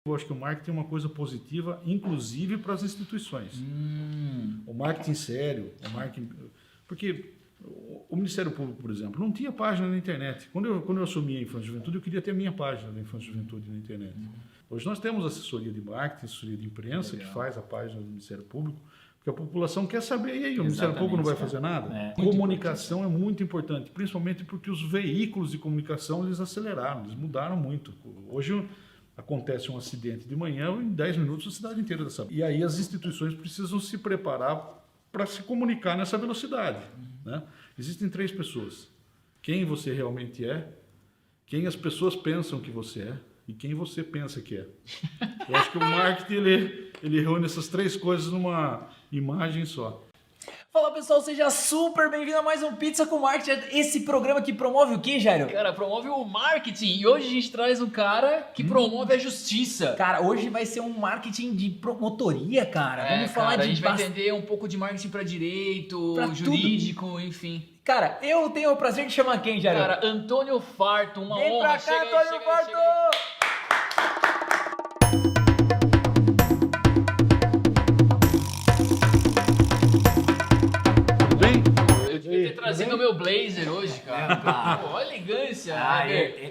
Eu acho que o marketing é uma coisa positiva, inclusive para as instituições. O marketing sério, porque o Ministério Público, por exemplo, não tinha página na internet. Quando eu assumi a Infância e Juventude, eu queria ter a minha página da Infância e Juventude na internet. Hoje nós temos assessoria de marketing, assessoria de imprensa, que faz a página do Ministério Público, porque a população quer saber, e aí, o Ministério Público não vai fazer nada? Comunicação é muito importante, principalmente porque os veículos de comunicação, eles aceleraram, eles mudaram muito. Hoje acontece um acidente de manhã, em 10 minutos a cidade inteira já sabe. E aí as instituições precisam se preparar para se comunicar nessa velocidade. Né? Existem 3 pessoas. Quem você realmente é, quem as pessoas pensam que você é e quem você pensa que é. Eu acho que o marketing ele reúne essas 3 coisas numa imagem só. Fala pessoal, seja super bem-vindo a mais um Pizza com Marketing. Esse programa que promove o quê, Jairo? Cara, promove o marketing. E hoje a gente traz um cara que promove a justiça. Cara, hoje vai ser um marketing de promotoria, cara. Vamos falar de... A gente vai entender um pouco de marketing para direito, pra jurídico, tudo. Enfim. Cara, eu tenho o prazer de chamar quem, Jairo? Cara, Antônio Farto, uma Vem honra. Vem pra cá, Antônio Farto! Devia ter trazido o meu blazer hoje, cara. Pô, olha a elegância.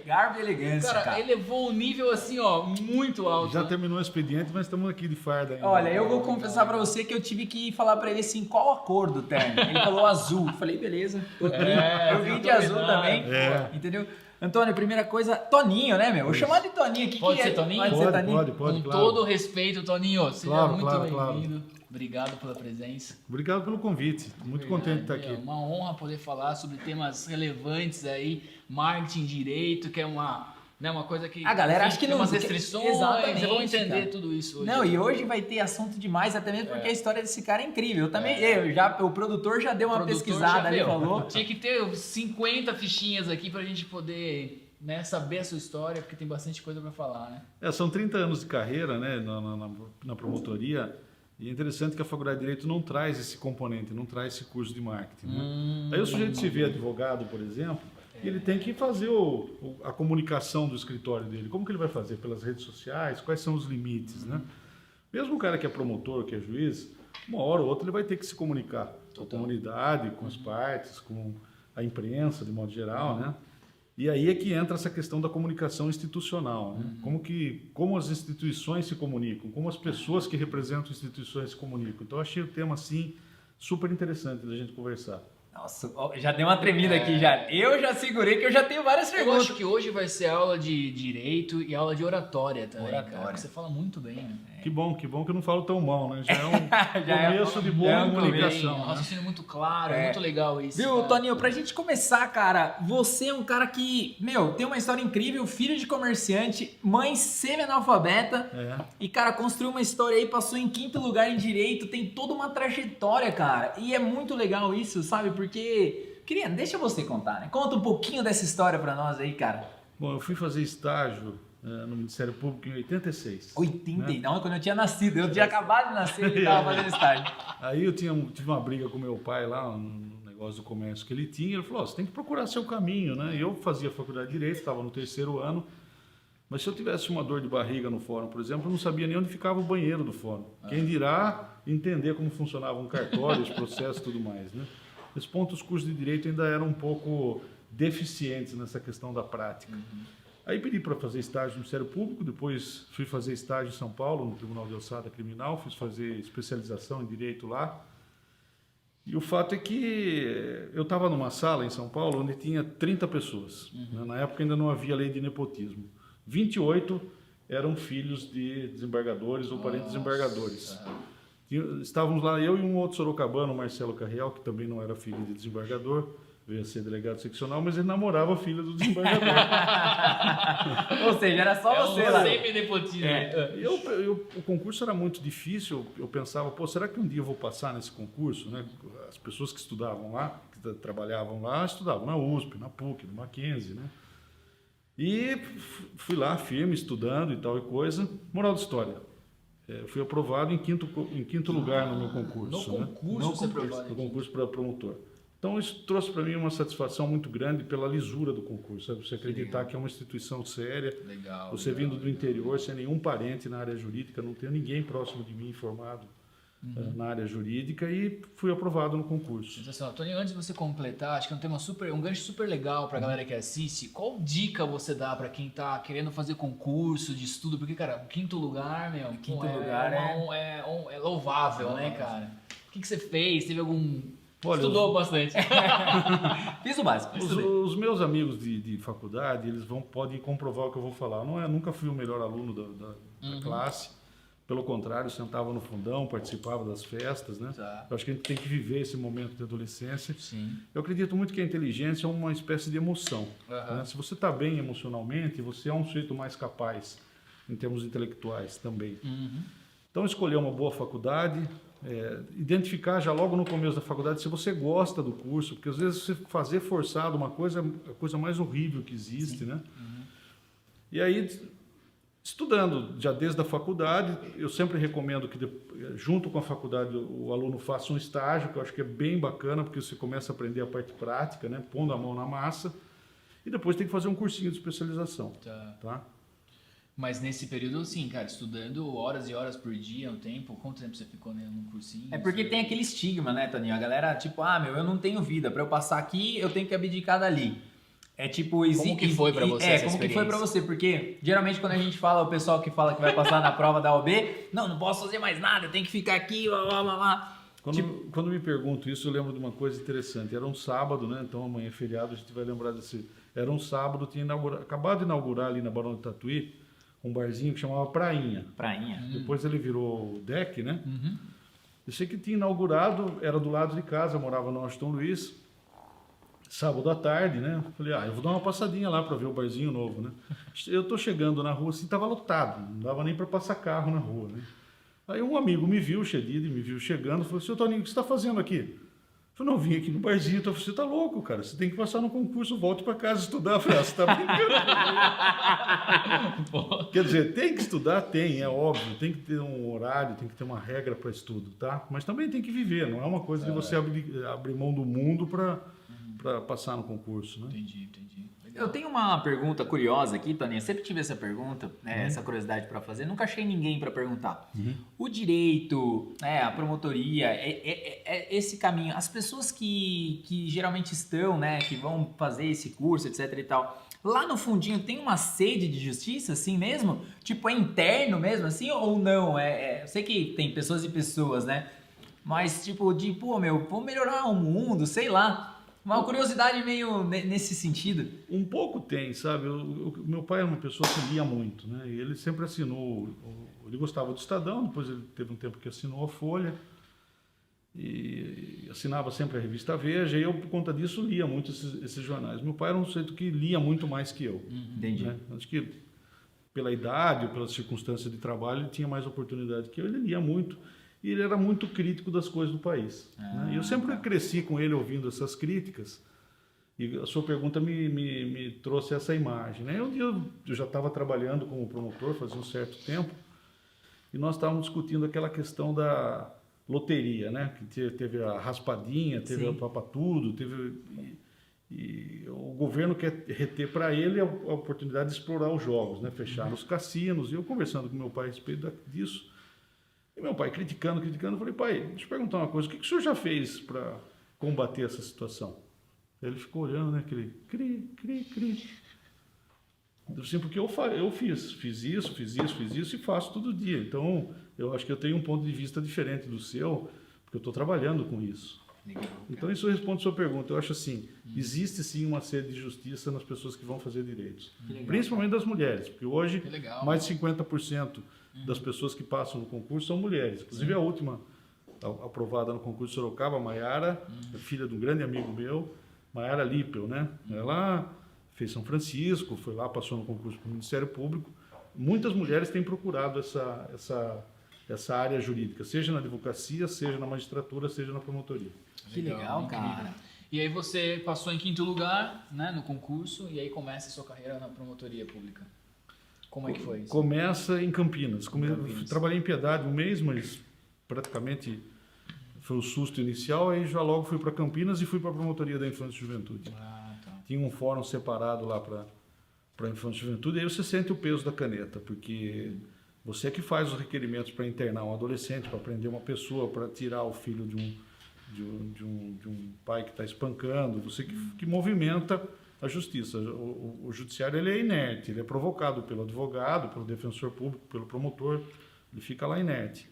Garbo e elegância, cara. Elevou um nível assim, ó, muito alto. Já terminou o expediente, mas estamos aqui de farda ainda. Olha, eu vou confessar pra você que eu tive que falar pra ele assim, qual a cor do terno? Ele falou azul. Eu falei, beleza. Eu vim de azul também, entendeu? Antônio, primeira coisa, Toninho, né, meu? Vou chamar de Toninho aqui. Pode ser Toninho? Pode ser Toninho. Pode, Com claro. todo respeito, Toninho. Seja muito bem-vindo. Claro. Obrigado pela presença. Obrigado pelo convite. Muito contente de estar aqui. É uma honra poder falar sobre temas relevantes aí, marketing, direito, que é uma coisa que a galera acha que tem não umas restrições, exatamente, vocês vão entender cara. Tudo isso hoje. Não, e hoje vai ter assunto demais, até mesmo porque a história desse cara é incrível. Eu também, o produtor já deu uma pesquisada ali, falou. Tinha que ter 50 fichinhas aqui pra gente poder, né, saber a sua história, porque tem bastante coisa pra falar, né? São 30 anos de carreira, né, na promotoria. E é interessante que a Faculdade de Direito não traz esse componente, não traz esse curso de marketing. Né? Aí o sujeito se vê advogado, por exemplo, e ele tem que fazer a comunicação do escritório dele. Como que ele vai fazer? Pelas redes sociais? Quais são os limites? Né? Mesmo o cara que é promotor, que é juiz, uma hora ou outra ele vai ter que se comunicar com a comunidade, com as partes, com a imprensa, de modo geral, né? E aí é que entra essa questão da comunicação institucional, né? Como as instituições se comunicam, como as pessoas que representam instituições se comunicam. Então eu achei o tema assim super interessante da gente conversar. Nossa, já deu uma tremida aqui já. Eu já segurei que eu já tenho várias perguntas. Eu acho que hoje vai ser aula de direito e aula de oratória também, cara. Você fala muito bem, né? Que bom que eu não falo tão mal, né? Já é um começo de boa comunicação. Um raciocínio muito claro, é muito legal isso. Viu, cara. Toninho, pra gente começar, cara, você é um cara que, tem uma história incrível, filho de comerciante, mãe semi-analfabeta, e, cara, construiu uma história aí, passou em 5º lugar em direito, tem toda uma trajetória, cara, e é muito legal isso, sabe, porque... deixa você contar, né? Conta um pouquinho dessa história pra nós aí, cara. Bom, eu fui fazer estágio no Ministério Público em 86. 89, né? Quando eu tinha nascido. Eu tinha acabado de nascer e estava fazendo estágio. Aí eu tive uma briga com meu pai lá, no negócio do comércio que ele tinha. Ele falou, você tem que procurar seu caminho, né? Eu fazia faculdade de Direito, estava no 3º ano. Mas se eu tivesse uma dor de barriga no fórum, por exemplo, eu não sabia nem onde ficava o banheiro do fórum. Quem dirá entender como funcionava um cartório, os processos e tudo mais, né? Nesse ponto, os cursos de Direito ainda eram um pouco deficientes nessa questão da prática. Aí pedi para fazer estágio no Ministério Público, depois fui fazer estágio em São Paulo, no Tribunal de Alçada Criminal, fiz fazer especialização em Direito lá. E o fato é que eu estava numa sala em São Paulo onde tinha 30 pessoas. Na época ainda não havia lei de nepotismo. 28 eram filhos de desembargadores ou parentes desembargadores. Estávamos lá, eu e um outro sorocabano, Marcelo Carriel, que também não era filho de desembargador, veio a ser delegado seccional, mas ele namorava a filha do desembargador. Ou seja, era só você lá. Semi-nepotismo. O concurso era muito difícil, eu pensava, será que um dia eu vou passar nesse concurso? Né? As pessoas que estudavam lá, que trabalhavam lá, estudavam na USP, na PUC, no Mackenzie, né? E fui lá firme, estudando e tal e coisa. Moral da história. Fui aprovado em quinto lugar no meu concurso. No concurso, no concurso para promotor. Então, isso trouxe para mim uma satisfação muito grande pela lisura do concurso, sabe? Você acreditar que é uma instituição séria, Legal. você vindo do interior, sem nenhum parente na área jurídica, não tenho ninguém próximo de mim formado na área jurídica e fui aprovado no concurso. Sensacional. Tony, antes de você completar, acho que é um tema um gancho super legal pra galera que assiste. Qual dica você dá pra quem tá querendo fazer concurso de estudo? Porque, cara, o 5º lugar, meu, é louvável, né, cara? O que você fez? Teve algum... Olha, Estudou bastante. Fiz o básico. Os meus amigos de faculdade, eles podem comprovar o que eu vou falar. Nunca fui o melhor aluno da classe. Pelo contrário, sentava no fundão, participava das festas, né? Tá. Eu acho que a gente tem que viver esse momento de adolescência. Sim. Eu acredito muito que a inteligência é uma espécie de emoção. Né? Se você está bem emocionalmente, você é um sujeito mais capaz em termos intelectuais também. Então, escolher uma boa faculdade, identificar já logo no começo da faculdade se você gosta do curso, porque às vezes você fazer forçado uma coisa é a coisa mais horrível que existe, né? E aí, estudando já desde a faculdade, eu sempre recomendo que junto com a faculdade o aluno faça um estágio, que eu acho que é bem bacana, porque você começa a aprender a parte prática, né? Pondo a mão na massa, e depois tem que fazer um cursinho de especialização. Tá? Mas nesse período, sim, cara, estudando horas e horas por dia, quanto tempo você ficou num cursinho? É porque tem aquele estigma, né, Toninho? A galera, tipo, eu não tenho vida. Pra eu passar aqui, eu tenho que abdicar dali. É tipo... Como que foi pra você essa como que foi pra experiência? você? Porque, geralmente, quando a gente fala, o pessoal que fala que vai passar na prova da OAB, não posso fazer mais nada, eu tenho que ficar aqui, blá, blá, blá, blá. Quando me pergunto isso, eu lembro de uma coisa interessante. Era um sábado, né? Então amanhã é feriado, a gente vai lembrar desse... Era um sábado, tinha acabado de inaugurar ali na Barão do Tatuí, um barzinho que chamava Prainha. Prainha. Depois ele virou deck, né? Eu sei que tinha inaugurado, era do lado de casa, eu morava no Washington Luiz, sábado à tarde, né? Falei, eu vou dar uma passadinha lá para ver o barzinho novo, né? Eu tô chegando na rua, assim, tava lotado, não dava nem para passar carro na rua, né? Aí um amigo me viu, me viu chegando, falou, seu Toninho, o que você está fazendo aqui? Eu falei, não, vim aqui no barzinho. Então, você tá louco, cara, você tem que passar no concurso, volte para casa estudar. Eu falei, você tá brincando. Quer dizer, tem que estudar? Tem, é óbvio, tem que ter um horário, tem que ter uma regra para estudo, tá? Mas também tem que viver, não é uma coisa de você abrir mão do mundo para passar no concurso, né? Entendi. Eu tenho uma pergunta curiosa aqui, Toninho. Sempre tive essa pergunta, essa curiosidade para fazer. Nunca achei ninguém para perguntar. O direito, a promotoria, esse caminho. As pessoas que geralmente estão, né, que vão fazer esse curso, etc e tal. Lá no fundinho tem uma sede de justiça, assim mesmo? Tipo, é interno mesmo, assim, ou não? Eu sei que tem pessoas e pessoas, né? Mas, tipo, vou melhorar o mundo, sei lá. Uma curiosidade meio nesse sentido. Um pouco tem, sabe? Meu pai era uma pessoa que lia muito, né? E ele sempre assinou, ele gostava do Estadão, depois ele teve um tempo que assinou a Folha, e assinava sempre a revista Veja, e eu, por conta disso, lia muito esses jornais. Meu pai era um sujeito que lia muito mais que eu. Entendi. Né? Acho que pela idade, ou pelas circunstâncias de trabalho, ele tinha mais oportunidade que eu, ele lia muito. E ele era muito crítico das coisas do país. Né? E eu sempre cresci com ele ouvindo essas críticas, e a sua pergunta me trouxe essa imagem. Né? Um dia eu já estava trabalhando como promotor, fazia um certo tempo, e nós estávamos discutindo aquela questão da loteria, né? Que teve a raspadinha, teve a papatudo, e o governo quer reter para ele a oportunidade de explorar os jogos, né? Fechar os cassinos. E eu conversando com meu pai a respeito disso, e meu pai criticando, eu falei, pai, deixa eu perguntar uma coisa, o que o senhor já fez para combater essa situação? Ele ficou olhando, né, aquele cri. Assim, porque eu fiz isso e faço todo dia. Então, eu acho que eu tenho um ponto de vista diferente do seu, porque eu estou trabalhando com isso. Legal, então, isso responde a sua pergunta. Eu acho assim, existe sim uma sede de justiça nas pessoas que vão fazer direitos. Principalmente das mulheres, porque hoje mais de 50% das pessoas que passam no concurso são mulheres. Inclusive a última aprovada no concurso de Sorocaba, a Maiara, filha de um grande amigo meu, Maiara Lippel, né? Ela fez São Francisco, foi lá, passou no concurso para o Ministério Público. Muitas mulheres têm procurado essa área jurídica, seja na advocacia, seja na magistratura, seja na promotoria. Que legal, cara. E aí você passou em 5º lugar, né, no concurso, e aí começa a sua carreira na promotoria pública. Como é que foi isso? Começa em Campinas. Trabalhei em Piedade um mês, mas praticamente foi o susto inicial, aí já logo fui para Campinas e fui para a Promotoria da Infância e Juventude. Tá. Tinha um fórum separado lá para Infância e Juventude, e aí você sente o peso da caneta, porque você é que faz os requerimentos para internar um adolescente, para prender uma pessoa, para tirar o filho de um pai que está espancando, você que movimenta a justiça. O judiciário ele é inerte, ele é provocado pelo advogado, pelo defensor público, pelo promotor, ele fica lá inerte.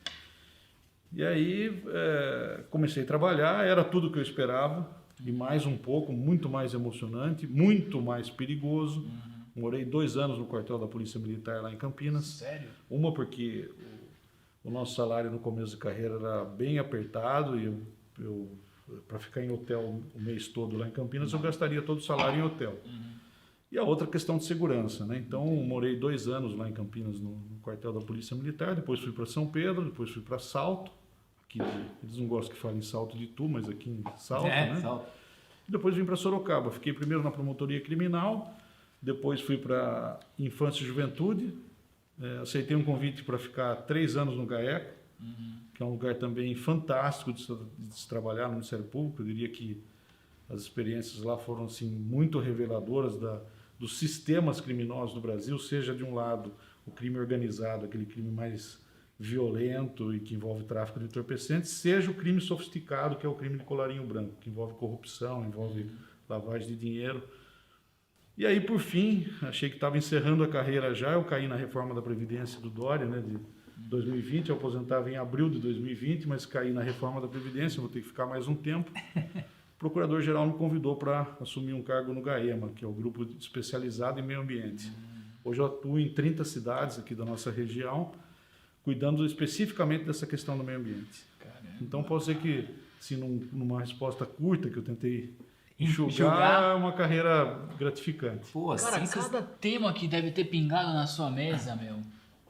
E aí comecei a trabalhar, era tudo o que eu esperava, e mais um pouco, muito mais emocionante, muito mais perigoso. Morei 2 anos no quartel da Polícia Militar lá em Campinas. Sério? Uma porque o nosso salário no começo de carreira era bem apertado, e eu para ficar em hotel o mês todo lá em Campinas, eu gastaria todo o salário em hotel. E a outra questão de segurança, né? Então, morei 2 anos lá em Campinas, no quartel da Polícia Militar, depois fui para São Pedro, depois fui para Salto, aqui eles não gostam que falem Salto de Itu, mas aqui em Salto, né? Salto. Depois vim para Sorocaba, fiquei primeiro na Promotoria Criminal, depois fui para Infância e Juventude, aceitei um convite para ficar 3 anos no GAECO, que é um lugar também fantástico de se trabalhar no Ministério Público. Eu diria que as experiências lá foram assim, muito reveladoras dos sistemas criminosos do Brasil, seja de um lado o crime organizado, aquele crime mais violento e que envolve tráfico de entorpecentes, seja o crime sofisticado, que é o crime de colarinho branco, que envolve corrupção, envolve lavagem de dinheiro. E aí, por fim, achei que estava encerrando a carreira já, eu caí na reforma da Previdência do Dória, né, de 2020, eu aposentava em abril de 2020, mas caí na reforma da Previdência, vou ter que ficar mais um tempo. O Procurador-Geral me convidou para assumir um cargo no GAEMA, que é o Grupo Especializado em Meio Ambiente. Hoje eu atuo em 30 cidades aqui da nossa região, cuidando especificamente dessa questão do meio ambiente. Caramba. Então, posso dizer que, assim, numa resposta curta que eu tentei enxugar, uma carreira gratificante. Pô, Cara, cada tema que deve ter pingado na sua mesa, meu.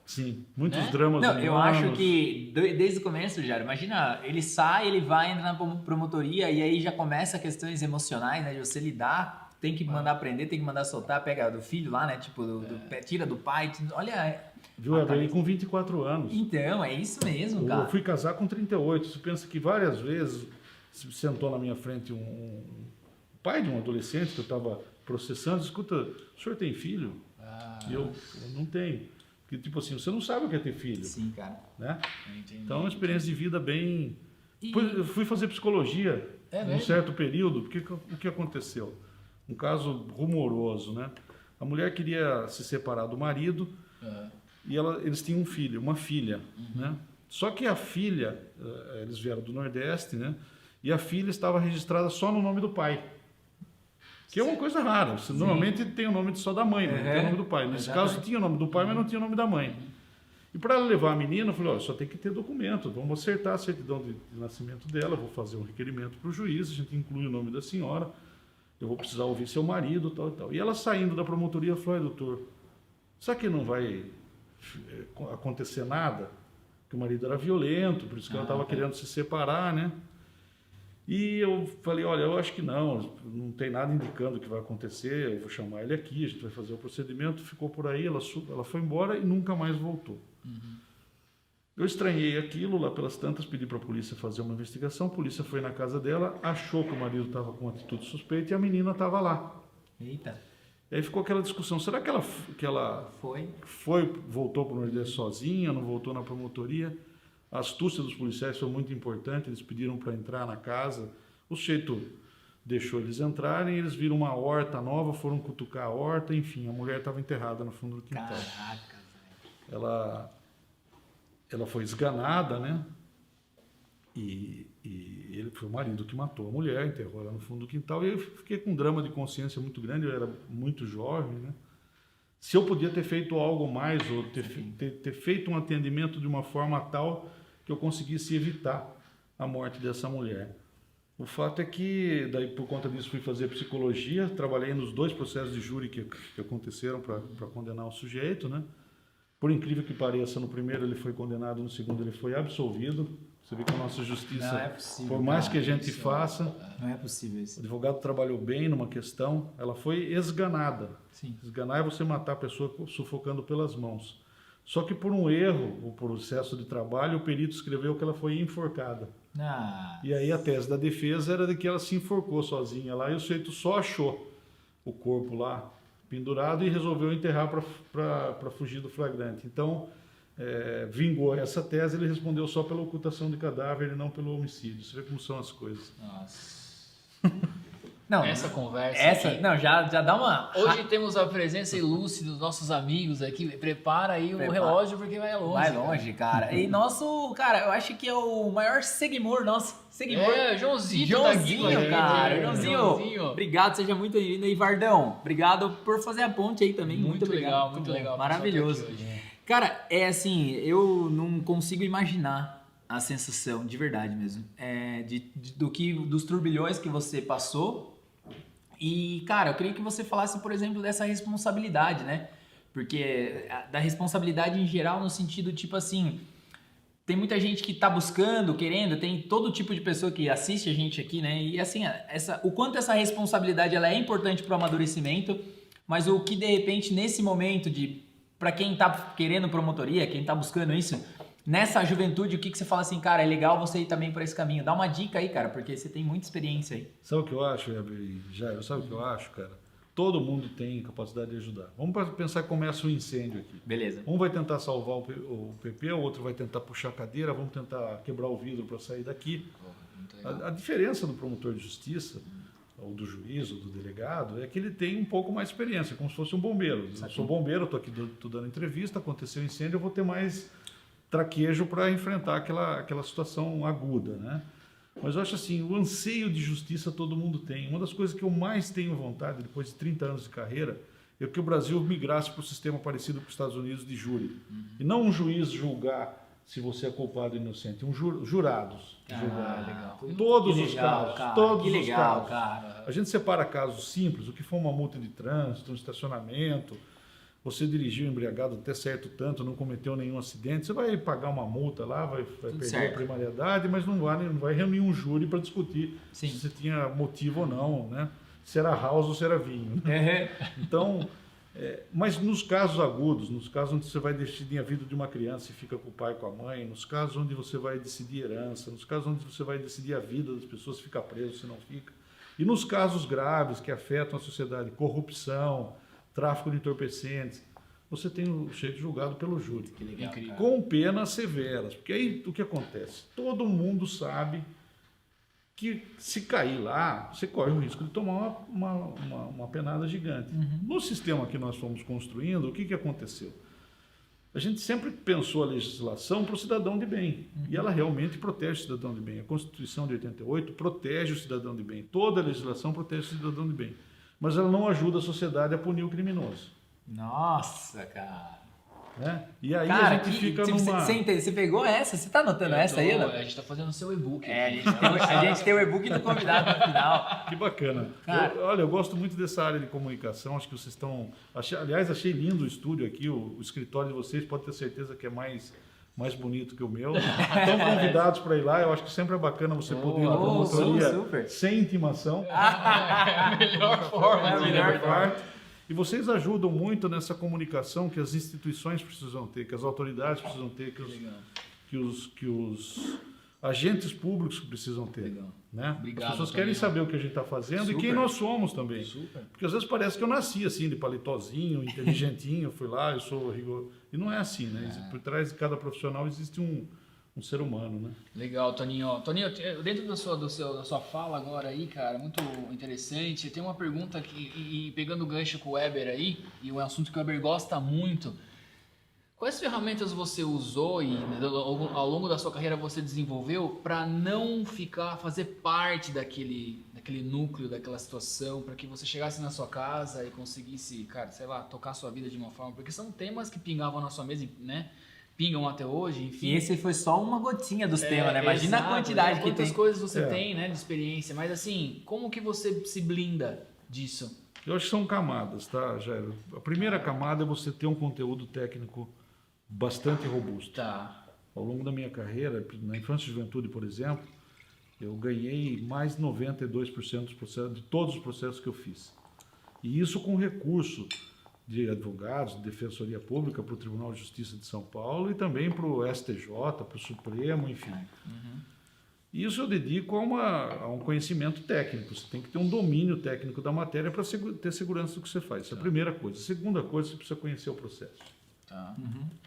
Sim, muitos Né? dramas Não, humanos. eu acho que desde o começo, Jário, imagina, ele sai, ele vai, entra na promotoria e aí já começa questões emocionais, né? De você lidar, tem que mandar prender, tem que mandar soltar, pega do filho lá, né? Tipo, tira do pai, olha... Viu, Evelyn, com 24 anos. Então, é isso mesmo, cara. Eu fui casar com 38. Você pensa que várias vezes sentou na minha frente um pai de um adolescente que eu estava processando, escuta, o senhor tem filho? E eu não tenho. Porque, tipo assim, você não sabe o que é ter filho. Sim, cara. Né? Entendi. Então, é uma experiência de vida bem... Depois eu fui fazer psicologia num certo período, porque o que aconteceu? Um caso rumoroso, né? A mulher queria se separar do marido e eles tinham um filho, uma filha, né? Só que a filha, eles vieram do Nordeste, né? E a filha estava registrada só no nome do pai. Que é uma coisa rara. Você normalmente tem o nome só da mãe, não tem o nome do pai. Nesse caso tinha o nome do pai, mas não tinha o nome da mãe. E para ela levar a menina, eu falei, olha, só tem que ter documento, vamos acertar a certidão de nascimento dela, vou fazer um requerimento para o juiz, a gente inclui o nome da senhora, eu vou precisar ouvir seu marido, tal e tal. E ela saindo da promotoria falou, doutor, será que não vai acontecer nada? Porque o marido era violento, por isso que ela estava querendo se separar, né? E eu falei, olha, eu acho que não tem nada indicando que vai acontecer, eu vou chamar ele aqui, a gente vai fazer o procedimento. Ficou por aí, ela foi embora e nunca mais voltou. Eu estranhei aquilo, lá pelas tantas pedi para a polícia fazer uma investigação, a polícia foi na casa dela, achou que o marido estava com atitude suspeita e a menina estava lá. Eita. E aí ficou aquela discussão, será que ela voltou para o Nordeste sozinha, não voltou na promotoria? A astúcia dos policiais foi muito importante, eles pediram para entrar na casa, o sujeito deixou eles entrarem, eles viram uma horta nova, foram cutucar a horta, enfim, a mulher estava enterrada no fundo do quintal. Caraca, velho. Ela foi esganada, né? E ele foi o marido que matou a mulher, enterrou ela no fundo do quintal, e eu fiquei com um drama de consciência muito grande, eu era muito jovem, né? Se eu podia ter feito algo mais, ou ter feito um atendimento de uma forma tal que eu conseguisse evitar a morte dessa mulher. O fato é que, daí por conta disso, fui fazer psicologia, trabalhei nos 2 processos de júri que aconteceram para condenar o sujeito, né? Por incrível que pareça, no primeiro ele foi condenado, no segundo ele foi absolvido. Você vê que a nossa justiça, Não é possível, por mais que a gente faça, não é possível o isso. advogado trabalhou bem numa questão, ela foi esganada. Sim. Esganar é você matar a pessoa sufocando pelas mãos. Só que por um erro, o processo de trabalho, o perito escreveu que ela foi enforcada. Ah, E aí a tese da defesa era de que ela se enforcou sozinha lá e o sujeito só achou o corpo lá pendurado e resolveu enterrar para fugir do flagrante. Então, vingou essa tese, ele respondeu só pela ocultação de cadáver e não pelo homicídio. Você vê como são as coisas. Nossa. não, Essa conversa essa, aqui. não, já dá uma... Hoje temos a presença ilustre dos nossos amigos aqui. Prepara aí o relógio porque vai longe. Vai longe, cara. E nosso, cara, eu acho que é o maior seguidor nosso. Seguidor. Joãozinho tá aqui com a gente, cara. né? Joãozinho, obrigado, seja muito bem-vindo. E Vardão, obrigado por fazer a ponte aí também. Muito obrigado. Muito bom. legal. Maravilhoso. Pessoal tá aqui hoje. Cara, é assim, eu não consigo imaginar a sensação, de verdade mesmo, dos turbilhões que você passou. E, cara, eu queria que você falasse, por exemplo, dessa responsabilidade, né? Porque da responsabilidade em geral, no sentido, tipo assim, tem muita gente que tá buscando, querendo, tem todo tipo de pessoa que assiste a gente aqui, né? E assim, o quanto essa responsabilidade ela é importante pro amadurecimento, mas o que de repente, nesse momento para quem tá querendo promotoria, quem tá buscando isso, nessa juventude, o que você fala assim, cara, é legal você ir também por esse caminho. Dá uma dica aí, cara, porque você tem muita experiência aí. Sabe o que eu acho, Jair? Sabe o que eu acho, cara? Todo mundo tem capacidade de ajudar. Vamos pensar que começa um incêndio aqui. Beleza. Um vai tentar salvar o PP, o outro vai tentar puxar a cadeira, vamos tentar quebrar o vidro para sair daqui. A diferença do promotor de justiça, ou do juiz, ou do delegado, é que ele tem um pouco mais de experiência, como se fosse um bombeiro. Eu sou bombeiro, estou aqui dando entrevista, aconteceu um incêndio, eu vou ter mais traquejo para enfrentar aquela situação aguda, né? Mas eu acho assim, o anseio de justiça todo mundo tem. Uma das coisas que eu mais tenho vontade, depois de 30 anos de carreira, é que o Brasil migrasse para um sistema parecido com os Estados Unidos de júri. E não um juiz julgar se você é culpado ou inocente, jurados. Legal. Todos Que os legal, casos, cara, todos que os legal, casos. cara. A gente separa casos simples, o que for uma multa de trânsito, um estacionamento, você dirigiu embriagado até certo tanto, não cometeu nenhum acidente, você vai pagar uma multa lá, vai perder certo. a primariedade, mas não vai reunir um júri para discutir Sim. se você tinha motivo ou não, né? Se era house ou se era vinho. Né? Então, mas nos casos agudos, nos casos onde você vai decidir a vida de uma criança e fica com o pai e com a mãe, nos casos onde você vai decidir herança, nos casos onde você vai decidir a vida das pessoas, se fica preso, se não fica, e nos casos graves que afetam a sociedade, corrupção, tráfico de entorpecentes, você tem o sujeito julgado pelo júri. Que legal, cara. Com penas severas. Porque aí o que acontece? Todo mundo sabe que se cair lá, você corre o risco de tomar uma penada gigante. No sistema que nós fomos construindo, o que aconteceu? A gente sempre pensou a legislação para o cidadão de bem. E ela realmente protege o cidadão de bem. A Constituição de 88 protege o cidadão de bem. Toda a legislação protege o cidadão de bem. Mas ela não ajuda a sociedade a punir o criminoso. Nossa, cara. Né? E aí Cara, a gente fica numa... Você pegou essa? Você tá anotando essa aí, A gente tá fazendo o seu e-book. A gente tem o e-book do convidado no final. Que bacana. Cara. Olha, eu gosto muito dessa área de comunicação, acho que vocês estão... Aliás, achei lindo o estúdio aqui, o escritório de vocês, pode ter certeza que é mais bonito que o meu. Estão convidados para ir lá, eu acho que sempre é bacana você poder ir na promotoria super. sem intimação. A melhor forma. É a melhor forma. E vocês ajudam muito nessa comunicação que as instituições precisam ter, que as autoridades precisam ter, que os agentes públicos precisam ter. Legal. Né? Obrigado, as pessoas Toninho. querem saber o que a gente está fazendo Super. e quem nós somos também. Super. Porque às vezes parece que eu nasci assim, de palitozinho, inteligentinho, fui lá, eu sou rigoroso. E não é assim, né? Por trás de cada profissional existe um ser humano, né? Legal, Toninho. Toninho, dentro da sua fala agora aí, cara, muito interessante. Tem uma pergunta e pegando o gancho com o Weber aí, e um assunto que o Weber gosta muito. Quais ferramentas você usou e ao longo da sua carreira você desenvolveu para não fazer parte daquele núcleo, daquela situação, para que você chegasse na sua casa e conseguisse, cara, sei lá, tocar a sua vida de uma forma? Porque são temas que pingavam na sua mesa, né? Pingam até hoje, enfim. E esse foi só uma gotinha dos temas, né? Imagina exato, a quantidade que tem. Quantas coisas você tem, né, de experiência. Mas assim, como que você se blinda disso? Eu acho que são camadas, tá, Jairo? A primeira camada é você ter um conteúdo técnico bastante robusto. Tá. Ao longo da minha carreira, na infância e juventude, por exemplo, eu ganhei mais de 92% de todos os processos que eu fiz. E isso com recurso de advogados, de defensoria pública para o Tribunal de Justiça de São Paulo e também para o STJ, para o Supremo, enfim. Isso eu dedico a um conhecimento técnico. Você tem que ter um domínio técnico da matéria para ter segurança do que você faz. Essa é a primeira coisa. A segunda coisa, você precisa conhecer o processo.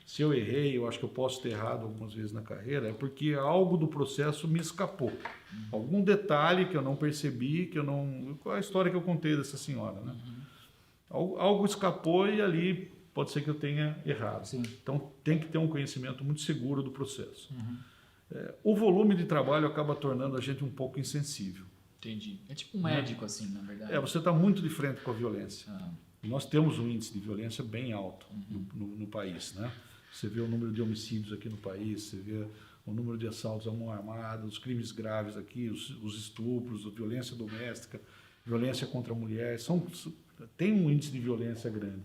Se eu errei, eu acho que eu posso ter errado algumas vezes na carreira, é porque algo do processo me escapou. Algum detalhe que eu não percebi, que eu não... Qual é a história que eu contei dessa senhora, né? Algo escapou e ali pode ser que eu tenha errado. Sim. Então tem que ter um conhecimento muito seguro do processo. O volume de trabalho acaba tornando a gente um pouco insensível. Entendi. É tipo um médico, assim, na verdade. Você está muito de frente com a violência. Nós temos um índice de violência bem alto no país, né? Você vê o número de homicídios aqui no país, você vê o número de assaltos à mão armada, os crimes graves aqui, os estupros, a violência doméstica, violência contra a mulher, tem um índice de violência grande.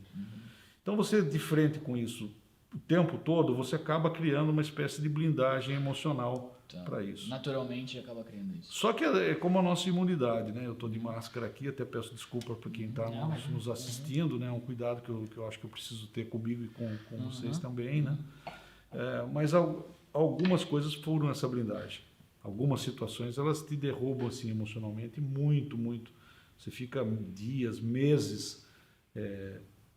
Então você, de frente com isso o tempo todo, você acaba criando uma espécie de blindagem emocional para isso. Naturalmente acaba criando isso. Só que é como a nossa imunidade, né? Eu estou de máscara aqui, até peço desculpa para quem está nos assistindo, né? Um cuidado que eu acho que eu preciso ter comigo e com vocês também, né? Mas algumas coisas foram essa blindagem. Algumas situações, elas te derrubam assim emocionalmente muito, muito. Você fica dias, meses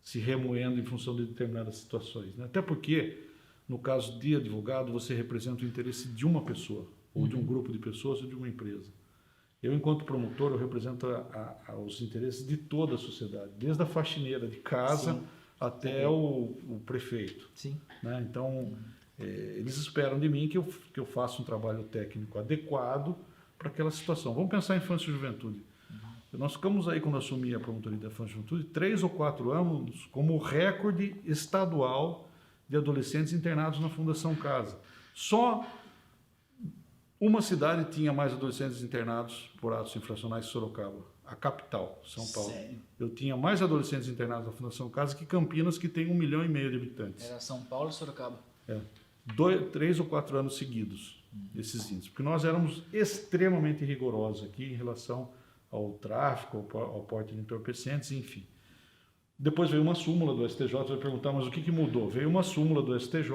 se remoendo em função de determinadas situações, né? Até porque, no caso de advogado, você representa o interesse de uma pessoa, ou de um grupo de pessoas, ou de uma empresa. Eu, enquanto promotor, eu represento os interesses de toda a sociedade, desde a faxineira de casa até o prefeito. Né? Então, eles esperam de mim que eu faça um trabalho técnico adequado para aquela situação. Vamos pensar em infância e juventude. Nós ficamos aí, quando assumi a promotoria da infância e juventude, 3 ou 4 anos como recorde estadual de adolescentes internados na Fundação Casa. Só uma cidade tinha mais adolescentes internados por atos infracionais que Sorocaba, a capital, São Paulo. Sério? Eu tinha mais adolescentes internados na Fundação Casa que Campinas, que tem 1,5 milhão de habitantes. Era São Paulo e Sorocaba. 3 ou 4 anos seguidos, esses índices. Porque nós éramos extremamente rigorosos aqui em relação ao tráfico, ao porte de entorpecentes, enfim. Depois veio uma súmula do STJ, você vai perguntar, mas o que mudou? Veio uma súmula do STJ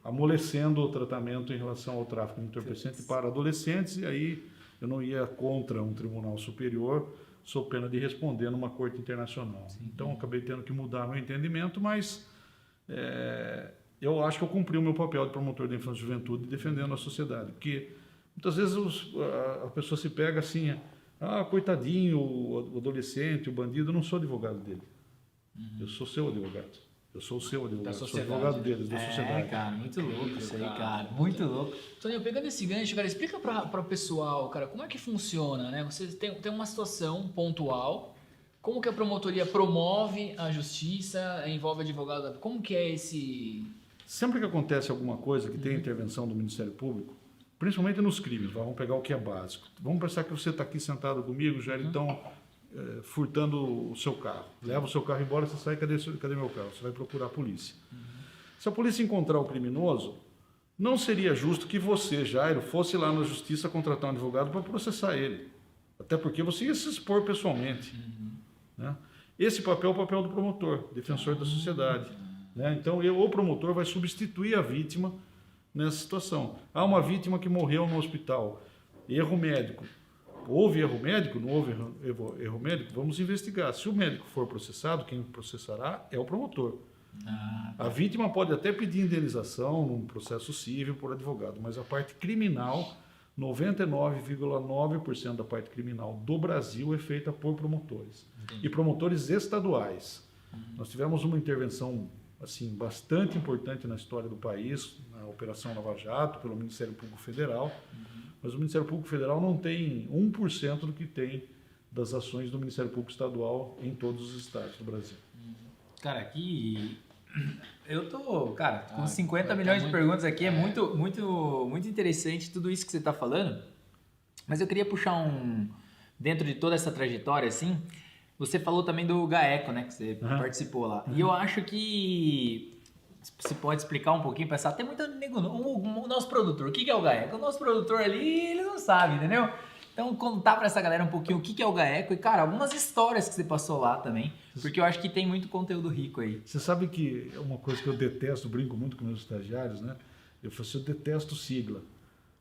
amolecendo o tratamento em relação ao tráfico de entorpecente para adolescentes, e aí eu não ia contra um tribunal superior, sob pena de responder numa corte internacional. Então, acabei tendo que mudar meu entendimento, mas eu acho que eu cumpri o meu papel de promotor da infância e juventude defendendo a sociedade, porque muitas vezes a pessoa se pega assim, coitadinho, o adolescente, o bandido. Eu não sou advogado dele. Eu sou seu advogado. Eu sou o seu advogado. Sou advogado deles, da sociedade. Cara, muito louco isso aí, cara. Muito louco. Toninho, pegando esse gancho, cara, explica para o pessoal, cara, como é que funciona, né? Você tem uma situação pontual, como que a promotoria promove a justiça, envolve advogado, como que é esse... Sempre que acontece alguma coisa que tem intervenção do Ministério Público, principalmente nos crimes, vamos pegar o que é básico. Vamos pensar que você está aqui sentado comigo, já então furtando o seu carro. Leva o seu carro embora, você sai, cadê meu carro? Você vai procurar a polícia. Se a polícia encontrar o criminoso, não seria justo que você, Jairo, fosse lá na justiça contratar um advogado para processar ele. Até porque você ia se expor pessoalmente. Né? Esse papel é o papel do promotor, defensor da sociedade. Né? Então, o promotor vai substituir a vítima nessa situação. Há uma vítima que morreu no hospital, erro médico. Houve erro médico? Não houve erro médico? Vamos investigar. Se o médico for processado, quem processará é o promotor. A vítima pode até pedir indenização num processo civil por advogado, mas a parte criminal, 99,9% da parte criminal do Brasil é feita por promotores. E promotores estaduais. Nós tivemos uma intervenção assim, bastante importante na história do país, na Operação Lava Jato, pelo Ministério Público Federal, mas o Ministério Público Federal não tem 1% do que tem das ações do Ministério Público Estadual em todos os estados do Brasil. Cara, aqui eu tô, cara, com 50 milhões de perguntas aqui, é muito, muito, muito interessante tudo isso que você está falando, mas eu queria puxar dentro de toda essa trajetória, assim, você falou também do GAECO, né, que você participou lá, e eu acho que você pode explicar um pouquinho, pensar, tem muito nego, o nosso produtor, o que é o GAECO? O nosso produtor ali, ele não sabe, entendeu? Então, contar pra essa galera um pouquinho o que é o GAECO e, cara, algumas histórias que você passou lá também, porque eu acho que tem muito conteúdo rico aí. Você sabe que é uma coisa que eu detesto, brinco muito com meus estagiários, né? Eu falo assim, eu detesto sigla.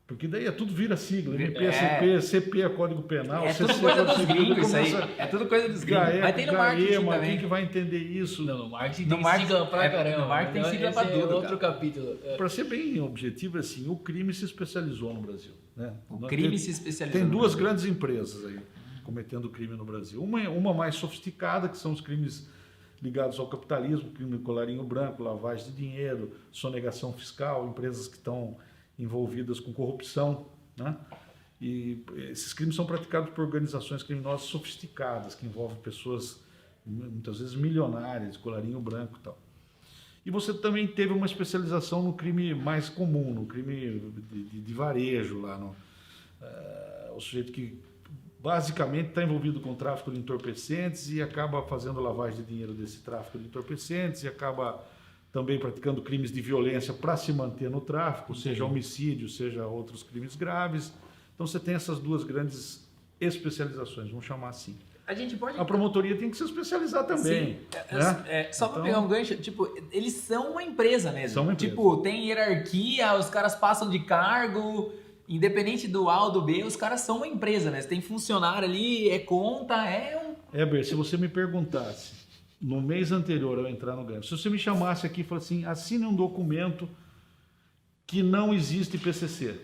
Porque daí tudo vira sigla. MPSP, CP é Código Penal. É tudo CC coisa Código dos Civil, gringos isso aí. começa É tudo coisa dos gringos. GAECO, Mas tem no marketing GAEMA, também. quem que vai entender isso? Não, no marketing No tem marketing- sigla pra caramba. no marketing tem sigla pra Esse tudo, é outro cara. capítulo. Para ser bem objetivo, assim, o crime se especializou no Brasil. Né? O crime se especializou. Tem no duas Brasil. grandes empresas aí cometendo crime no Brasil. Uma mais sofisticada, que são os crimes ligados ao capitalismo, crime de colarinho branco, lavagem de dinheiro, sonegação fiscal, empresas que estão envolvidas com corrupção, né? E esses crimes são praticados por organizações criminosas sofisticadas, que envolvem pessoas muitas vezes milionárias, de colarinho branco e tal. E você também teve uma especialização no crime mais comum, no crime de varejo, lá no, o sujeito que basicamente está envolvido com o tráfico de entorpecentes e acaba fazendo lavagem de dinheiro desse tráfico de entorpecentes e acaba também praticando crimes de violência para se manter no tráfico, seja homicídio, seja outros crimes graves. Então você tem essas duas grandes especializações, vamos chamar assim. A gente pode... A promotoria tem que se especializar também. Sim. Né? Só para Então, pegar um gancho, tipo, eles são uma empresa mesmo. São uma empresa. Tipo, tem hierarquia, os caras passam de cargo, independente do A ou do B, os caras são uma empresa, né? Você tem funcionário ali, é conta, Heber, se você me perguntasse, no mês anterior ao entrar no GAECO, se você me chamasse aqui e falasse assim, assine um documento que não existe PCC,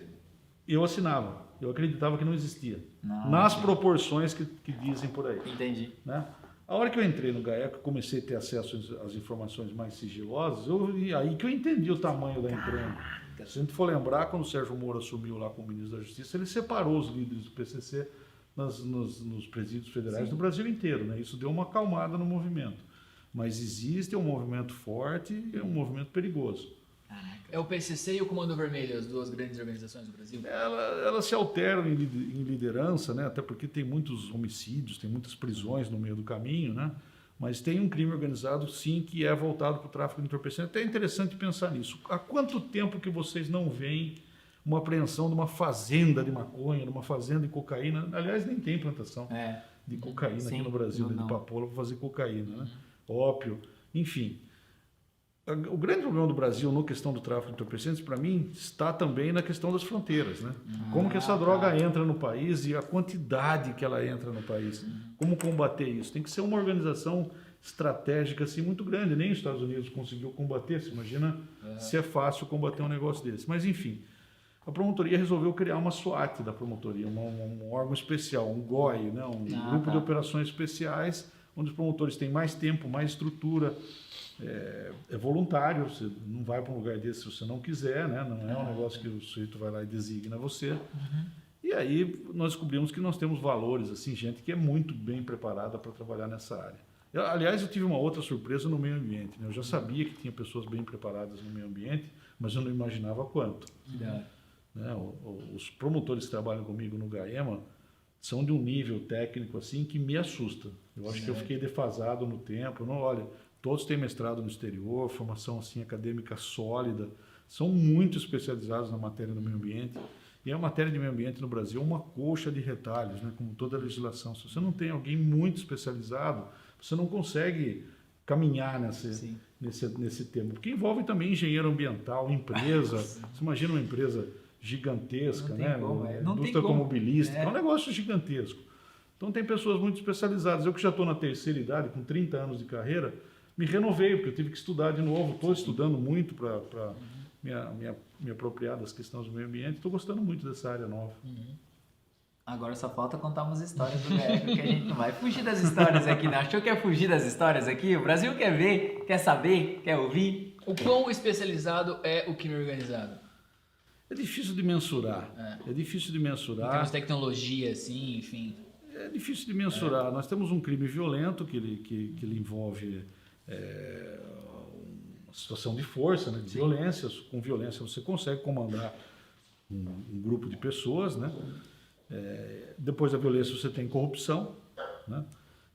eu assinava. Eu acreditava que não existia. Nas proporções que dizem por aí. Entendi. Né? A hora que eu entrei no GAECO, comecei a ter acesso às informações mais sigilosas, aí que eu entendi o tamanho da empresa. Se a gente for lembrar, quando o Sérgio Moro assumiu lá como ministro da Justiça, ele separou os líderes do PCC nos presídios federais do Brasil inteiro. Né? Isso deu uma acalmada no movimento. Mas existe um movimento forte e um movimento perigoso. É o PCC e o Comando Vermelho, as duas grandes organizações do Brasil? Elas se alternam em liderança, né? Até porque tem muitos homicídios, tem muitas prisões no meio do caminho, né? Mas tem um crime organizado, sim, que é voltado para o tráfico de entorpecentes. Até é interessante pensar nisso. Há quanto tempo que vocês não veem uma apreensão de uma fazenda de maconha, de uma fazenda de cocaína? Aliás, nem tem plantação de cocaína aqui no Brasil, de papoula para fazer cocaína, né? Ópio, enfim. O grande problema do Brasil na questão do tráfico de entorpecentes, para mim, está também na questão das fronteiras, né? Como que essa droga entra no país e a quantidade que ela entra no país. Como combater isso? Tem que ser uma organização estratégica assim, muito grande. Nem os Estados Unidos conseguiu combater. Você imagina se é fácil combater um negócio desse. Mas, enfim, a promotoria resolveu criar uma SWAT da promotoria, um órgão especial, um GOI, né? Grupo de operações especiais, onde os promotores têm mais tempo, mais estrutura. É voluntário, você não vai para um lugar desse se você não quiser, né? Não é um negócio que o sujeito vai lá e designa você. E aí nós descobrimos que nós temos valores, assim, gente que é muito bem preparada para trabalhar nessa área. Aliás, eu tive uma outra surpresa no meio ambiente, né? Eu já sabia que tinha pessoas bem preparadas no meio ambiente, mas eu não imaginava quanto. Né? Os promotores que trabalham comigo no GAEMA são de um nível técnico assim que me assusta. Eu acho que eu fiquei defasado no tempo. Não, olha, todos têm mestrado no exterior, formação assim acadêmica sólida, são muito especializados na matéria do meio ambiente. E a matéria de meio ambiente no Brasil é uma colcha de retalhos, né? Como toda a legislação. Se você não tem alguém muito especializado, você não consegue caminhar nesse tema. Porque envolve também engenheiro ambiental, empresa. Você imagina uma empresa gigantesca, né? Indústria automobilística, é um negócio gigantesco. Então tem pessoas muito especializadas. Eu que já estou na terceira idade, com 30 anos de carreira, me renovei, porque eu tive que estudar de novo. Estou estudando muito para me apropriar das questões do meio ambiente. Estou gostando muito dessa área nova. Agora só falta contar umas histórias do GAECO, que a gente não vai fugir das histórias aqui, né? Achou que ia fugir das histórias aqui? O Brasil quer ver, quer saber, quer ouvir. O quão especializado é o crime organizado? É difícil de mensurar. É difícil de mensurar. Em termos de tecnologia, assim, enfim. É difícil de mensurar. Nós temos um crime violento que ele envolve uma situação de força, né, de violência. Com violência você consegue comandar um grupo de pessoas, né? Depois da violência você tem corrupção, né?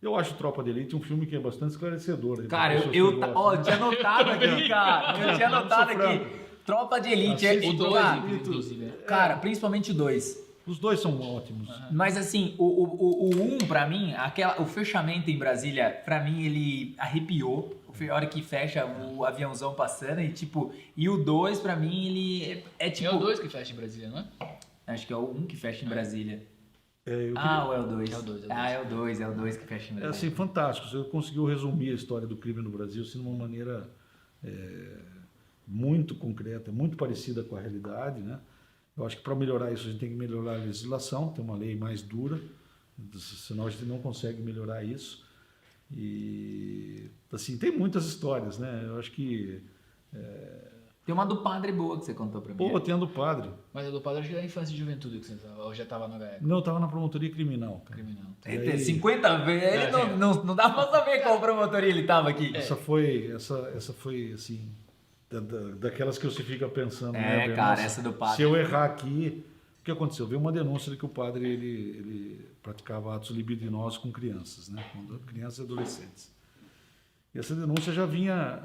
Eu acho Tropa de Elite um filme que é bastante esclarecedor. Cara, eu tinha anotado aqui, cara. Eu tinha anotado aqui. Tropa de Elite. O 2, inclusive. Cara, principalmente o 2. Os dois são ótimos. Mas assim, o 1 pra mim, o fechamento em Brasília, pra mim ele arrepiou. A hora que fecha o aviãozão passando e tipo... E o 2 pra mim ele é tipo... É o 2 que fecha em Brasília, não é? Acho que é o 1 que fecha em Brasília. Eu Ou é o 2? É o 2. É o 2 que fecha em É Brasília. assim, fantástico. Você conseguiu resumir a história do crime no Brasil assim, de uma maneira muito concreta, muito parecida com a realidade, né? Eu acho que para melhorar isso a gente tem que melhorar a legislação, ter uma lei mais dura, senão a gente não consegue melhorar isso. E assim, tem muitas histórias, né? Eu acho que Tem uma do padre boa que você contou pra mim. pô, tem a do padre. Mas a do padre acho que era infância e juventude que você tava, ou já tava no HE. Não, eu estava na promotoria criminal, cara. Criminal. Ele E tem aí- 50 vezes, ele não dá pra saber qual promotoria ele tava aqui. Essa foi assim, daquelas que você fica pensando, né? Bem, Cara, nossa, essa do padre. se eu errar aqui, o que aconteceu? Veio uma denúncia de que o padre ele praticava atos libidinosos com crianças, né? Crianças e adolescentes. E essa denúncia já vinha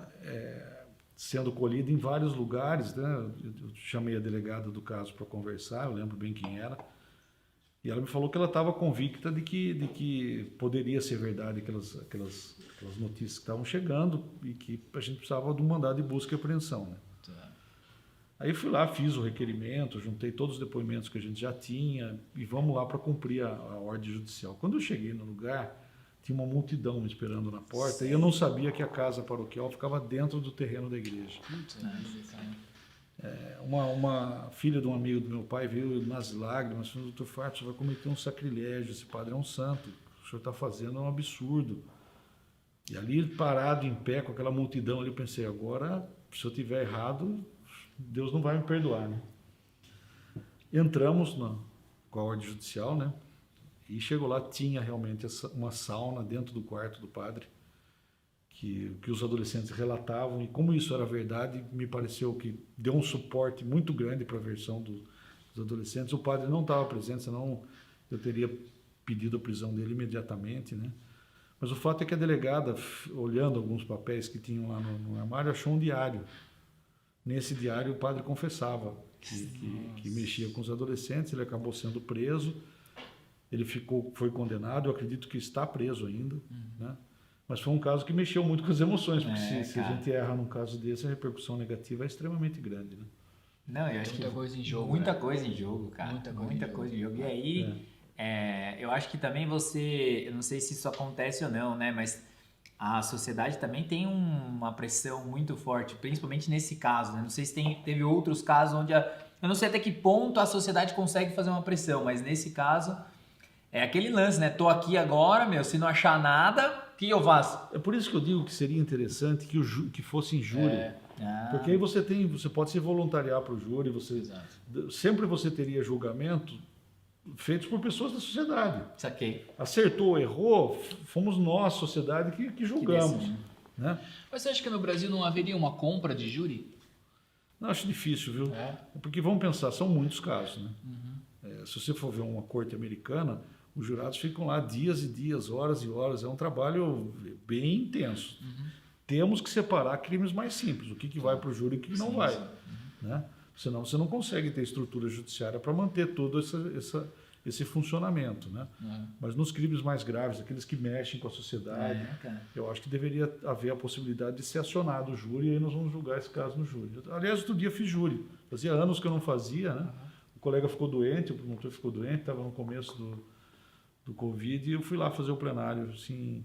sendo colhida em vários lugares, né? Eu chamei a delegada do caso para conversar, eu lembro bem quem era. E ela me falou que ela estava convicta de que poderia ser verdade aquelas notícias que estavam chegando e que a gente precisava de um mandado de busca e apreensão, né? Tá. Aí fui lá, fiz o requerimento, juntei todos os depoimentos que a gente já tinha e vamos lá para cumprir a ordem judicial. Quando eu cheguei no lugar, tinha uma multidão me esperando na porta e eu não sabia que a casa paroquial ficava dentro do terreno da igreja. Uma filha de um amigo do meu pai veio nas lágrimas, falou: doutor Farto, você vai cometer um sacrilégio, esse padre é um santo, o senhor está fazendo um absurdo. E ali parado em pé com aquela multidão ali, eu pensei, agora se eu tiver errado, Deus não vai me perdoar, né? Entramos com a ordem judicial, né? E chegou lá, tinha realmente uma sauna dentro do quarto do padre, que os adolescentes relatavam, e como isso era verdade, me pareceu que deu um suporte muito grande para a versão dos adolescentes. O padre não estava presente, senão eu teria pedido a prisão dele imediatamente, né? Mas o fato é que a delegada, olhando alguns papéis que tinham lá no armário, achou um diário. Nesse diário o padre confessava que mexia com os adolescentes, ele acabou sendo preso, ele foi condenado, eu acredito que está preso ainda, né? Mas foi um caso que mexeu muito com as emoções, porque se a gente erra num caso desse, a repercussão negativa é extremamente grande, né? Não, eu acho Muita que coisa em jogo, muita né? coisa em jogo, cara. Muita Coisa em jogo. E aí, eu acho que também eu não sei se isso acontece ou não, né? Mas a sociedade também tem uma pressão muito forte, principalmente nesse caso, né? Não sei se teve outros casos onde eu não sei até que ponto a sociedade consegue fazer uma pressão, mas nesse caso é aquele lance, né? Tô aqui agora, meu, se não achar nada, o que eu faço? É por isso que eu digo que seria interessante que fosse em júri. Porque aí você pode se voluntariar para o júri, sempre você teria julgamento feitos por pessoas da sociedade. Saquei. Acertou, errou, fomos nós, sociedade, que julgamos. decide. Né? Mas você acha que no Brasil não haveria uma compra de júri? Não, acho difícil, viu? É. Porque vamos pensar, são muitos casos. Né? Se você for ver uma corte americana, os jurados ficam lá dias e dias, horas e horas. É um trabalho bem intenso. Temos que separar crimes mais simples. O que vai para o júri e o que não vai. Né? Senão você não consegue ter estrutura judiciária para manter todo esse funcionamento. Né? Mas nos crimes mais graves, aqueles que mexem com a sociedade, eu acho que deveria haver a possibilidade de ser acionado o júri e aí nós vamos julgar esse caso no júri. Aliás, outro dia fiz júri. Fazia anos que eu não fazia. Né? O colega ficou doente, o promotor ficou doente, estava no começo do Covid e eu fui lá fazer o plenário. Assim,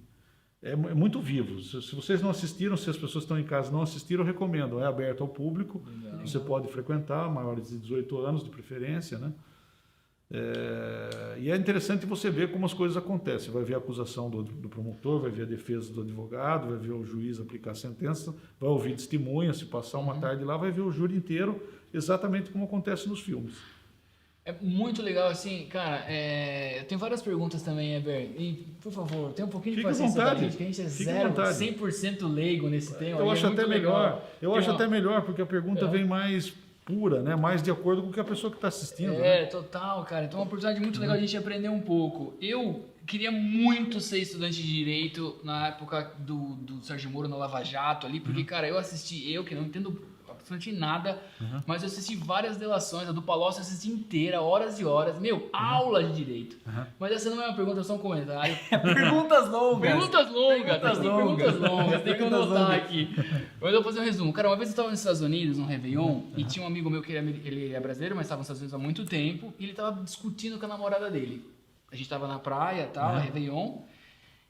é muito vivo. Se vocês não assistiram, se as pessoas estão em casa e não assistiram, eu recomendo. É aberto ao público, você pode frequentar, maiores de 18 anos de preferência, né? E é interessante você ver como as coisas acontecem. Vai ver a acusação do promotor, vai ver a defesa do advogado, vai ver o juiz aplicar a sentença, vai ouvir testemunha, se passar uma tarde lá, vai ver o júri inteiro, exatamente como acontece nos filmes. É muito legal, assim, cara, eu tenho várias perguntas também, Eber, e, por favor, tem um pouquinho de Fique à paciência da vontade. gente, que a gente é Fique à zero, vontade. 100% leigo nesse tema. Eu e acho é até muito melhor. legal. Eu Tem acho uma- até melhor, porque a pergunta vem mais pura, né? Mais de acordo com o que a pessoa que está assistindo. Né? Total, cara. Então é uma oportunidade muito legal de a gente aprender um pouco. Eu queria muito ser estudante de Direito na época do Sérgio Moro, no Lava Jato ali, porque, cara, eu que não entendo não assisti nada, mas eu assisti várias delações, a do Palocci eu assisti inteira, horas e horas. Meu, aula de direito. Mas essa não é uma pergunta, é só um comentário. Perguntas longas. Perguntas longas, tem que anotar aqui. Mas eu vou fazer um resumo. Cara, uma vez eu estava nos Estados Unidos, num Réveillon, e tinha um amigo meu que ele é brasileiro, mas estava nos Estados Unidos há muito tempo, e ele estava discutindo com a namorada dele. A gente estava na praia, tal, Réveillon,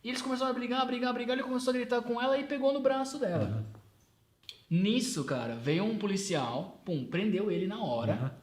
e eles começaram a brigar, ele começou a gritar com ela e pegou no braço dela. Nisso, cara, veio um policial, prendeu ele na hora,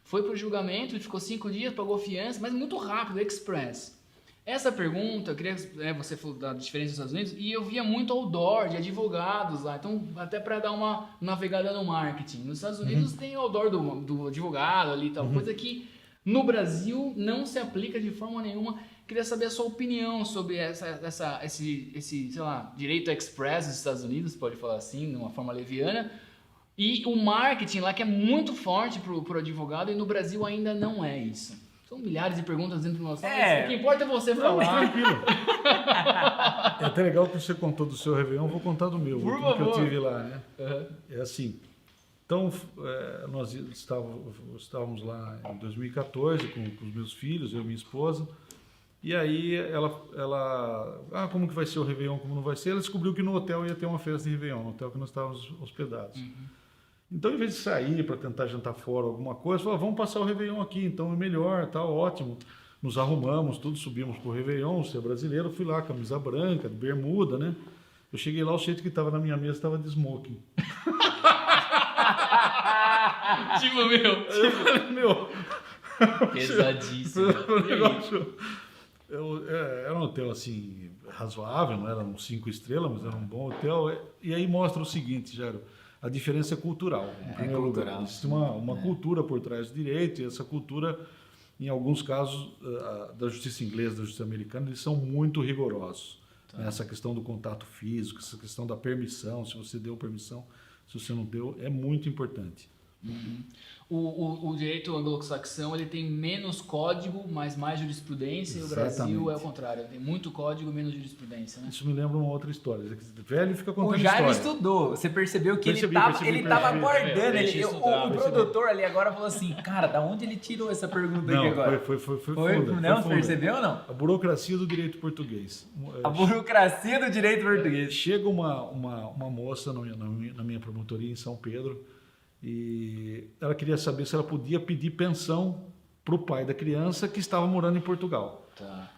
foi pro julgamento, ele ficou 5 dias, pagou fiança, mas muito rápido, express. Essa pergunta, eu queria, você falou da diferença dos Estados Unidos, e eu via muito outdoor de advogados lá, então até para dar uma navegada no marketing. Nos Estados Unidos tem o outdoor do advogado ali e tal, coisa que no Brasil não se aplica de forma nenhuma. Queria saber a sua opinião sobre esse sei lá, direito express dos Estados Unidos, pode falar assim, de uma forma leviana, e o marketing lá que é muito forte pro advogado, e no Brasil ainda não é isso. São milhares de perguntas dentro do nosso... O que importa é você falar. Tranquilo. É até legal que você contou do seu Réveillon, eu vou contar do meu, Por que favor. eu tive lá, né? É assim, então nós estávamos lá em 2014 com os meus filhos, eu e minha esposa, e aí ela como que vai ser o Réveillon, como não vai ser? Ela descobriu que no hotel ia ter uma festa de Réveillon, no hotel que nós estávamos hospedados. Então, em vez de sair para tentar jantar fora alguma coisa, falou, vamos passar o Réveillon aqui, então é melhor, tá ótimo. Nos arrumamos, tudo, subimos pro Réveillon, você é brasileiro, fui lá, camisa branca, de bermuda, né? Eu cheguei lá, o jeito que estava na minha mesa estava de smoking. Meu... Pesadíssimo. Era um hotel assim, razoável, não era um 5 estrelas, mas era um bom hotel. E aí mostra o seguinte, Jairo, a diferença é cultural. Em primeiro lugar, existe uma cultura por trás do direito, e essa cultura, em alguns casos, da justiça inglesa, da justiça americana, eles são muito rigorosos. Essa questão do contato físico, essa questão da permissão, se você deu permissão, se você não deu, é muito importante. O direito anglo-saxão ele tem menos código, mas mais jurisprudência. Exatamente. E o Brasil é o contrário, tem muito código, menos jurisprudência, né? Isso me lembra uma outra história. Velho fica contando O Jairo história. estudou, você percebeu que Percebi, ele tava aguardando. O percebi. produtor ali agora falou assim, cara, da onde ele tirou essa pergunta aqui agora? Foi funda. Não, Foi funda. percebeu ou não? A burocracia do direito português. A burocracia do direito português. Chega uma moça na minha promotoria em São Pedro, e ela queria saber se ela podia pedir pensão para o pai da criança que estava morando em Portugal. Tá.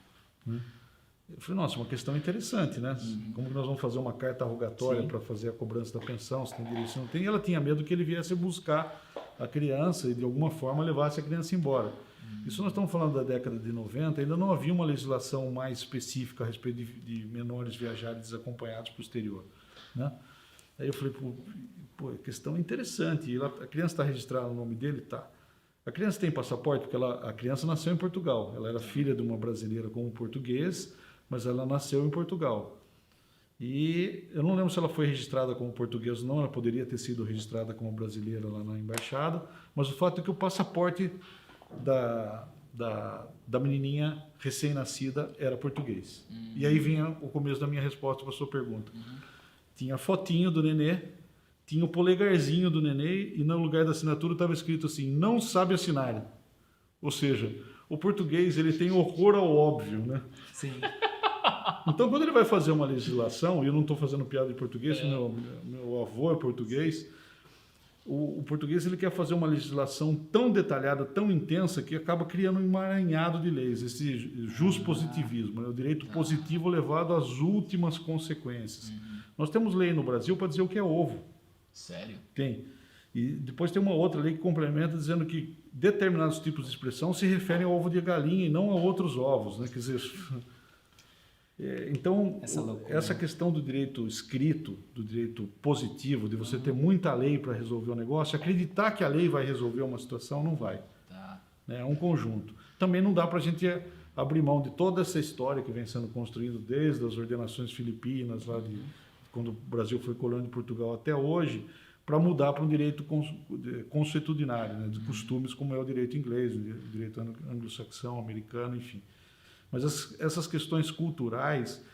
Eu falei, nossa, uma questão interessante, né? Como que nós vamos fazer uma carta rogatória para fazer a cobrança da pensão, se tem direito, se não tem? E ela tinha medo que ele viesse buscar a criança e de alguma forma levasse a criança embora. Isso nós estamos falando da década de 90, ainda não havia uma legislação mais específica a respeito de menores viajarem desacompanhados para o exterior, né? Aí eu falei, pô, questão interessante. E a criança está registrada no nome dele? Tá. A criança tem passaporte? Porque a criança nasceu em Portugal. Ela era filha de uma brasileira com um português, mas ela nasceu em Portugal. E eu não lembro se ela foi registrada como portuguesa ou não, ela poderia ter sido registrada como brasileira lá na embaixada, mas o fato é que o passaporte da menininha recém-nascida era português. E aí vinha o começo da minha resposta para a sua pergunta. Tinha a fotinho do nenê, tinha o polegarzinho do nenê e no lugar da assinatura estava escrito assim, não sabe assinar. Ou seja, o português ele tem horror ao óbvio, né? Sim. Então, quando ele vai fazer uma legislação, e eu não estou fazendo piada de português, meu avô é português, o português ele quer fazer uma legislação tão detalhada, tão intensa, que acaba criando um emaranhado de leis, esse juspositivismo, né? O direito positivo levado às últimas consequências. Nós temos lei no Brasil para dizer o que é ovo. Sério? Tem. E depois tem uma outra lei que complementa dizendo que determinados tipos de expressão se referem ao ovo de galinha e não a outros ovos, né? Quer dizer, então, essa questão do direito escrito, do direito positivo, de você ter muita lei para resolver o negócio, acreditar que a lei vai resolver uma situação, não vai. Tá. É um conjunto. Também não dá para a gente abrir mão de toda essa história que vem sendo construída desde as ordenações filipinas, lá quando o Brasil foi colônia de Portugal até hoje, para mudar para um direito consuetudinário, né, de costumes como é o direito inglês, o direito anglo-saxão, americano, enfim. Mas essas questões culturais,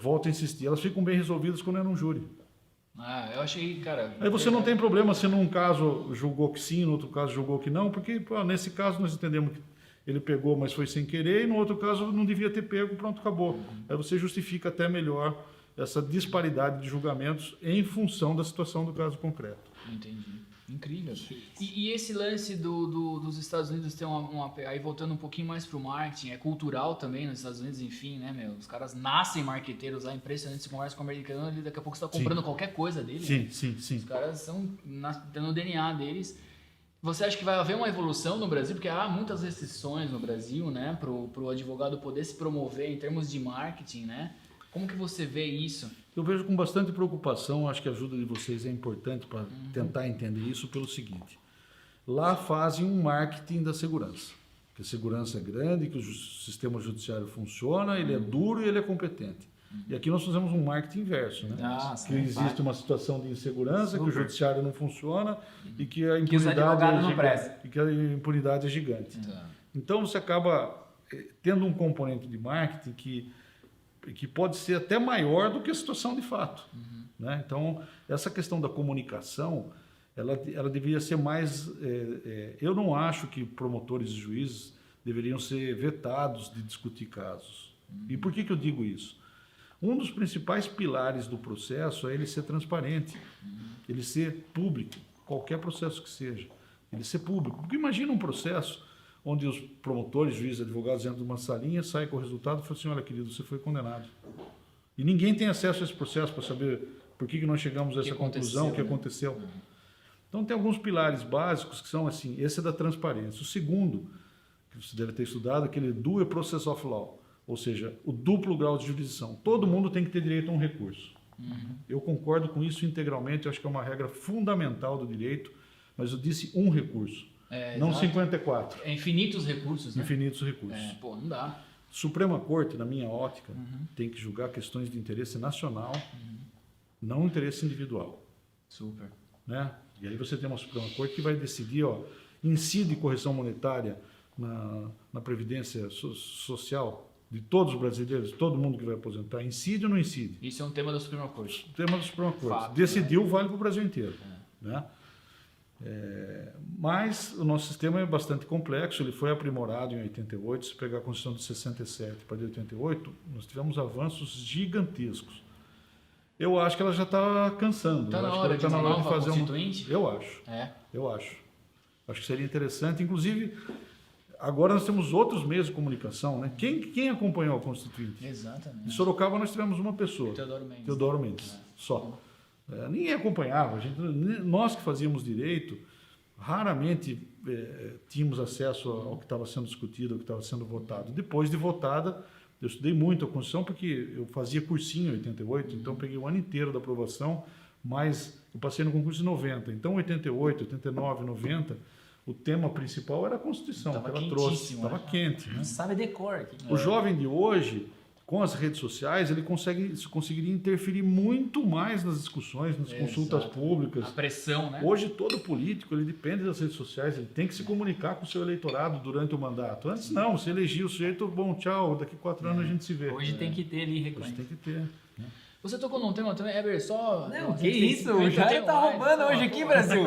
volto a insistir, elas ficam bem resolvidas quando é num júri. Eu achei, cara... Aí você não tem problema se num caso julgou que sim, no outro caso julgou que não, porque pô, nesse caso nós entendemos que ele pegou, mas foi sem querer, e no outro caso não devia ter pego, pronto, acabou. Aí você justifica até melhor essa disparidade de julgamentos em função da situação do caso concreto. Entendi. Incrível. E esse lance dos Estados Unidos ter aí voltando um pouquinho mais pro marketing, é cultural também nos Estados Unidos, enfim, né, meu? Os caras nascem marqueteiros lá, impressionante, você conversa com o americano, ele daqui a pouco você tá comprando qualquer coisa dele. Sim, né? sim. Os caras são no DNA deles. Você acha que vai haver uma evolução no Brasil? Porque há muitas restrições no Brasil, né, pro advogado poder se promover em termos de marketing, né? Como que você vê isso? Eu vejo com bastante preocupação, acho que a ajuda de vocês é importante para tentar entender isso pelo seguinte. Lá fazem um marketing da segurança. Que a segurança é grande, que o sistema judiciário funciona, ele é duro e ele é competente. E aqui nós fazemos um marketing inverso, né? Que existe uma situação de insegurança, que o judiciário não funciona e que a impunidade é gigante. Então você acaba tendo um componente de marketing que pode ser até maior do que a situação de fato. Né? Então, essa questão da comunicação, ela deveria ser mais... eu não acho que promotores e juízes deveriam ser vetados de discutir casos. E por que eu digo isso? Um dos principais pilares do processo é ele ser transparente, ele ser público, qualquer processo que seja, ele ser público. Porque imagina um processo onde os promotores, juízes, advogados entram numa salinha, saem com o resultado e falam assim, olha querido, você foi condenado. E ninguém tem acesso a esse processo para saber por que nós chegamos a essa conclusão, o que aconteceu. Então tem alguns pilares básicos que são assim, esse é da transparência. O segundo, que você deve ter estudado, é aquele Dual Process of Law, ou seja, o duplo grau de jurisdição. Todo mundo tem que ter direito a um recurso. Eu concordo com isso integralmente, eu acho que é uma regra fundamental do direito, mas eu disse um recurso. Não exato. 54. É infinitos recursos, né? Infinitos recursos. Não dá. Suprema Corte, na minha ótica, tem que julgar questões de interesse nacional, não interesse individual. Super. Né? E aí você tem uma Suprema Corte que vai decidir, incide correção monetária na previdência social de todos os brasileiros, todo mundo que vai aposentar, incide ou não incide? Isso é um tema da Suprema Corte. Tema da Suprema Corte. Fato, decidiu, vale para o Brasil inteiro. Né? Mas o nosso sistema é bastante complexo, ele foi aprimorado em 88, se pegar a Constituição de 67 para de 88, nós tivemos avanços gigantescos. Eu acho que ela já está cansando. Está na hora de uma nova constituinte? Eu acho. Eu acho. Acho que seria interessante, inclusive, agora nós temos outros meios de comunicação, né? Quem acompanhou a Constituinte? Exatamente. Em Sorocaba nós tivemos uma pessoa, Teodoro Mendes, só. Ninguém acompanhava, nós que fazíamos direito, raramente tínhamos acesso ao que estava sendo discutido, ao que estava sendo votado. Depois de votada, eu estudei muito a Constituição, porque eu fazia cursinho em 88, então peguei o ano inteiro da aprovação, mas eu passei no concurso em 90. Então, 88, 89, 90, o tema principal era a Constituição, que ela trouxe. Estava quente. Né? Sabe decor. O jovem de hoje, com as redes sociais, ele conseguiria interferir muito mais nas discussões, nas consultas públicas. A pressão, né? Hoje, todo político, ele depende das redes sociais, ele tem que se comunicar com o seu eleitorado durante o mandato. Antes não, você elegia o sujeito, bom, tchau, daqui 4 anos a gente se vê. Hoje tem que ter ali reconhecimento. Hoje tem que ter. Você tocou num tema também, Heber, só... Não, que isso? O Jair tá roubando hoje aqui, Brasil.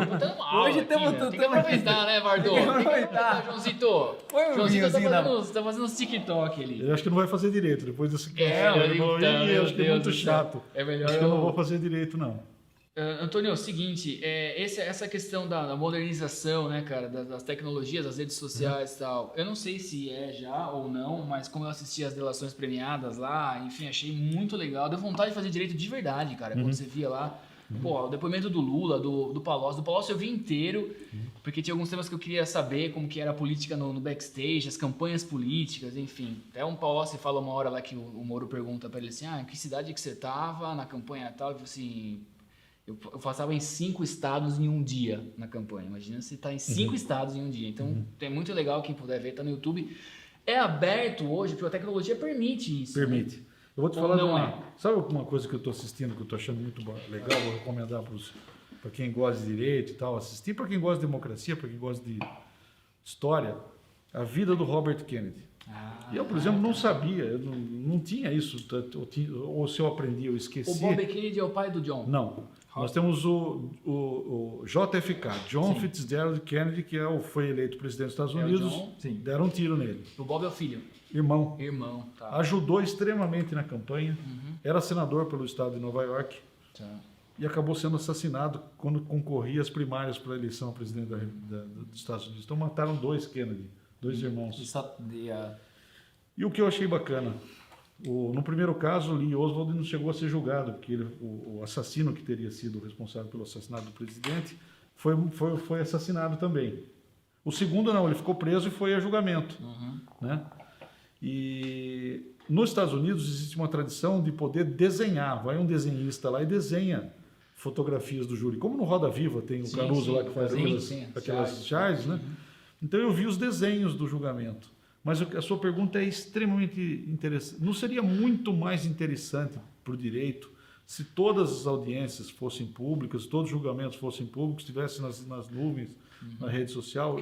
Hoje temos... Tem que aproveitar, né, Bardo? Tem que aproveitar. Joãozito. Joãozito tá fazendo uns TikTok ali. Eu acho que não vai fazer direito, depois desse caso. Ele falou, acho que é muito chato. É melhor acho que eu não vou fazer direito, não. Antônio, é o seguinte, essa questão da modernização, né, cara, das tecnologias, das redes sociais e tal, eu não sei se é já ou não, mas como eu assisti as delações premiadas lá, enfim, achei muito legal, deu vontade de fazer direito de verdade, cara, quando você via lá, pô, o depoimento do Lula, do Palocci eu vi inteiro, porque tinha alguns temas que eu queria saber, como que era a política no backstage, as campanhas políticas, enfim, até um Palocci fala uma hora lá que o Moro pergunta pra ele assim, em que cidade que você tava na campanha tal, ele falou assim... Eu passava em 5 estados em um dia na campanha. Imagina se está em 5 estados em um dia. Então, é muito legal, quem puder ver, está no YouTube. É aberto hoje, porque a tecnologia permite isso. Permite. Né? Eu vou te falar de uma... Sabe uma coisa que eu estou assistindo, que eu estou achando muito legal, vou recomendar para quem gosta de direito e tal, assistir, para quem gosta de democracia, para quem gosta de história, A Vida do Robert Kennedy. E eu, por exemplo, não sabia, eu não tinha isso, ou se eu aprendi, eu esqueci. O Bob Kennedy é o pai do John? Não. Nós temos o JFK, John Fitzgerald Kennedy, que foi eleito presidente dos Estados Unidos. Deram um tiro nele. O Bob é o filho? Irmão. Irmão, tá. Ajudou extremamente na campanha. Era senador pelo estado de Nova York. Tá. E acabou sendo assassinado quando concorria às primárias para a eleição a presidente dos Estados Unidos. Então mataram 2 Kennedy, 2 irmãos. E o que eu achei bacana, no primeiro caso, Lee Oswald não chegou a ser julgado, porque o assassino que teria sido responsável pelo assassinato do presidente foi assassinado também. O segundo não, ele ficou preso e foi a julgamento. Né? E nos Estados Unidos existe uma tradição de poder desenhar. Vai um desenhista lá e desenha fotografias do júri. Como no Roda Viva tem o Caruso lá que faz aquelas charges, né? Então eu vi os desenhos do julgamento. Mas a sua pergunta é extremamente interessante. Não seria muito mais interessante para o direito se todas as audiências fossem públicas, todos os julgamentos fossem públicos, estivessem nas nuvens, na rede social?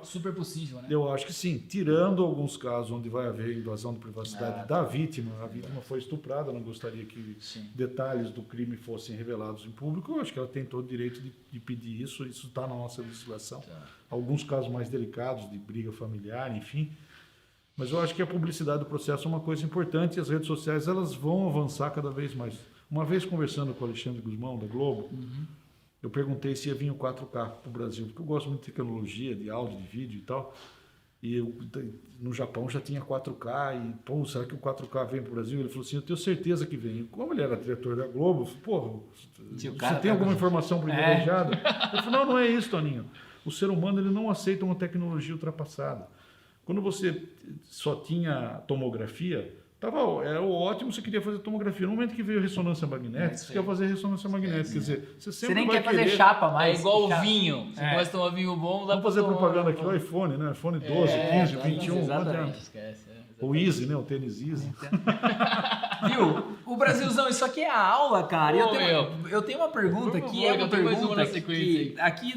Super possível, né? Eu acho que sim, tirando alguns casos onde vai haver invasão de privacidade da vítima. A vítima foi estuprada, não gostaria que detalhes do crime fossem revelados em público. Eu acho que ela tem todo o direito de pedir isso está na nossa legislação. Alguns casos mais delicados, de briga familiar, enfim. Mas eu acho que a publicidade do processo é uma coisa importante e as redes sociais elas vão avançar cada vez mais. Uma vez conversando com o Alexandre Guzmão, da Globo, eu perguntei se ia vir o 4K para o Brasil, porque eu gosto muito de tecnologia, de áudio, de vídeo e tal. E no Japão já tinha 4K e, pô, será que o 4K vem para o Brasil? Ele falou assim, eu tenho certeza que vem. Como ele era diretor da Globo, eu falei, pô, você tem alguma informação privilegiada? Ele falou, não é isso, Toninho. O ser humano ele não aceita uma tecnologia ultrapassada. Quando você só tinha tomografia, era ótimo, você queria fazer tomografia. No momento que veio ressonância magnética, você quer fazer ressonância magnética. Quer dizer, você nem vai quer fazer chapa mais. É igual o vinho. Você gosta de tomar vinho bom, dá Vamos fazer propaganda aqui, o iPhone, né? iPhone 12, 15, 21. Exatamente. Esquece. O Easy, né? O tênis Easy. Viu? O Brasilzão, isso aqui é a aula, cara. Eu tenho uma pergunta que é uma pergunta que aqui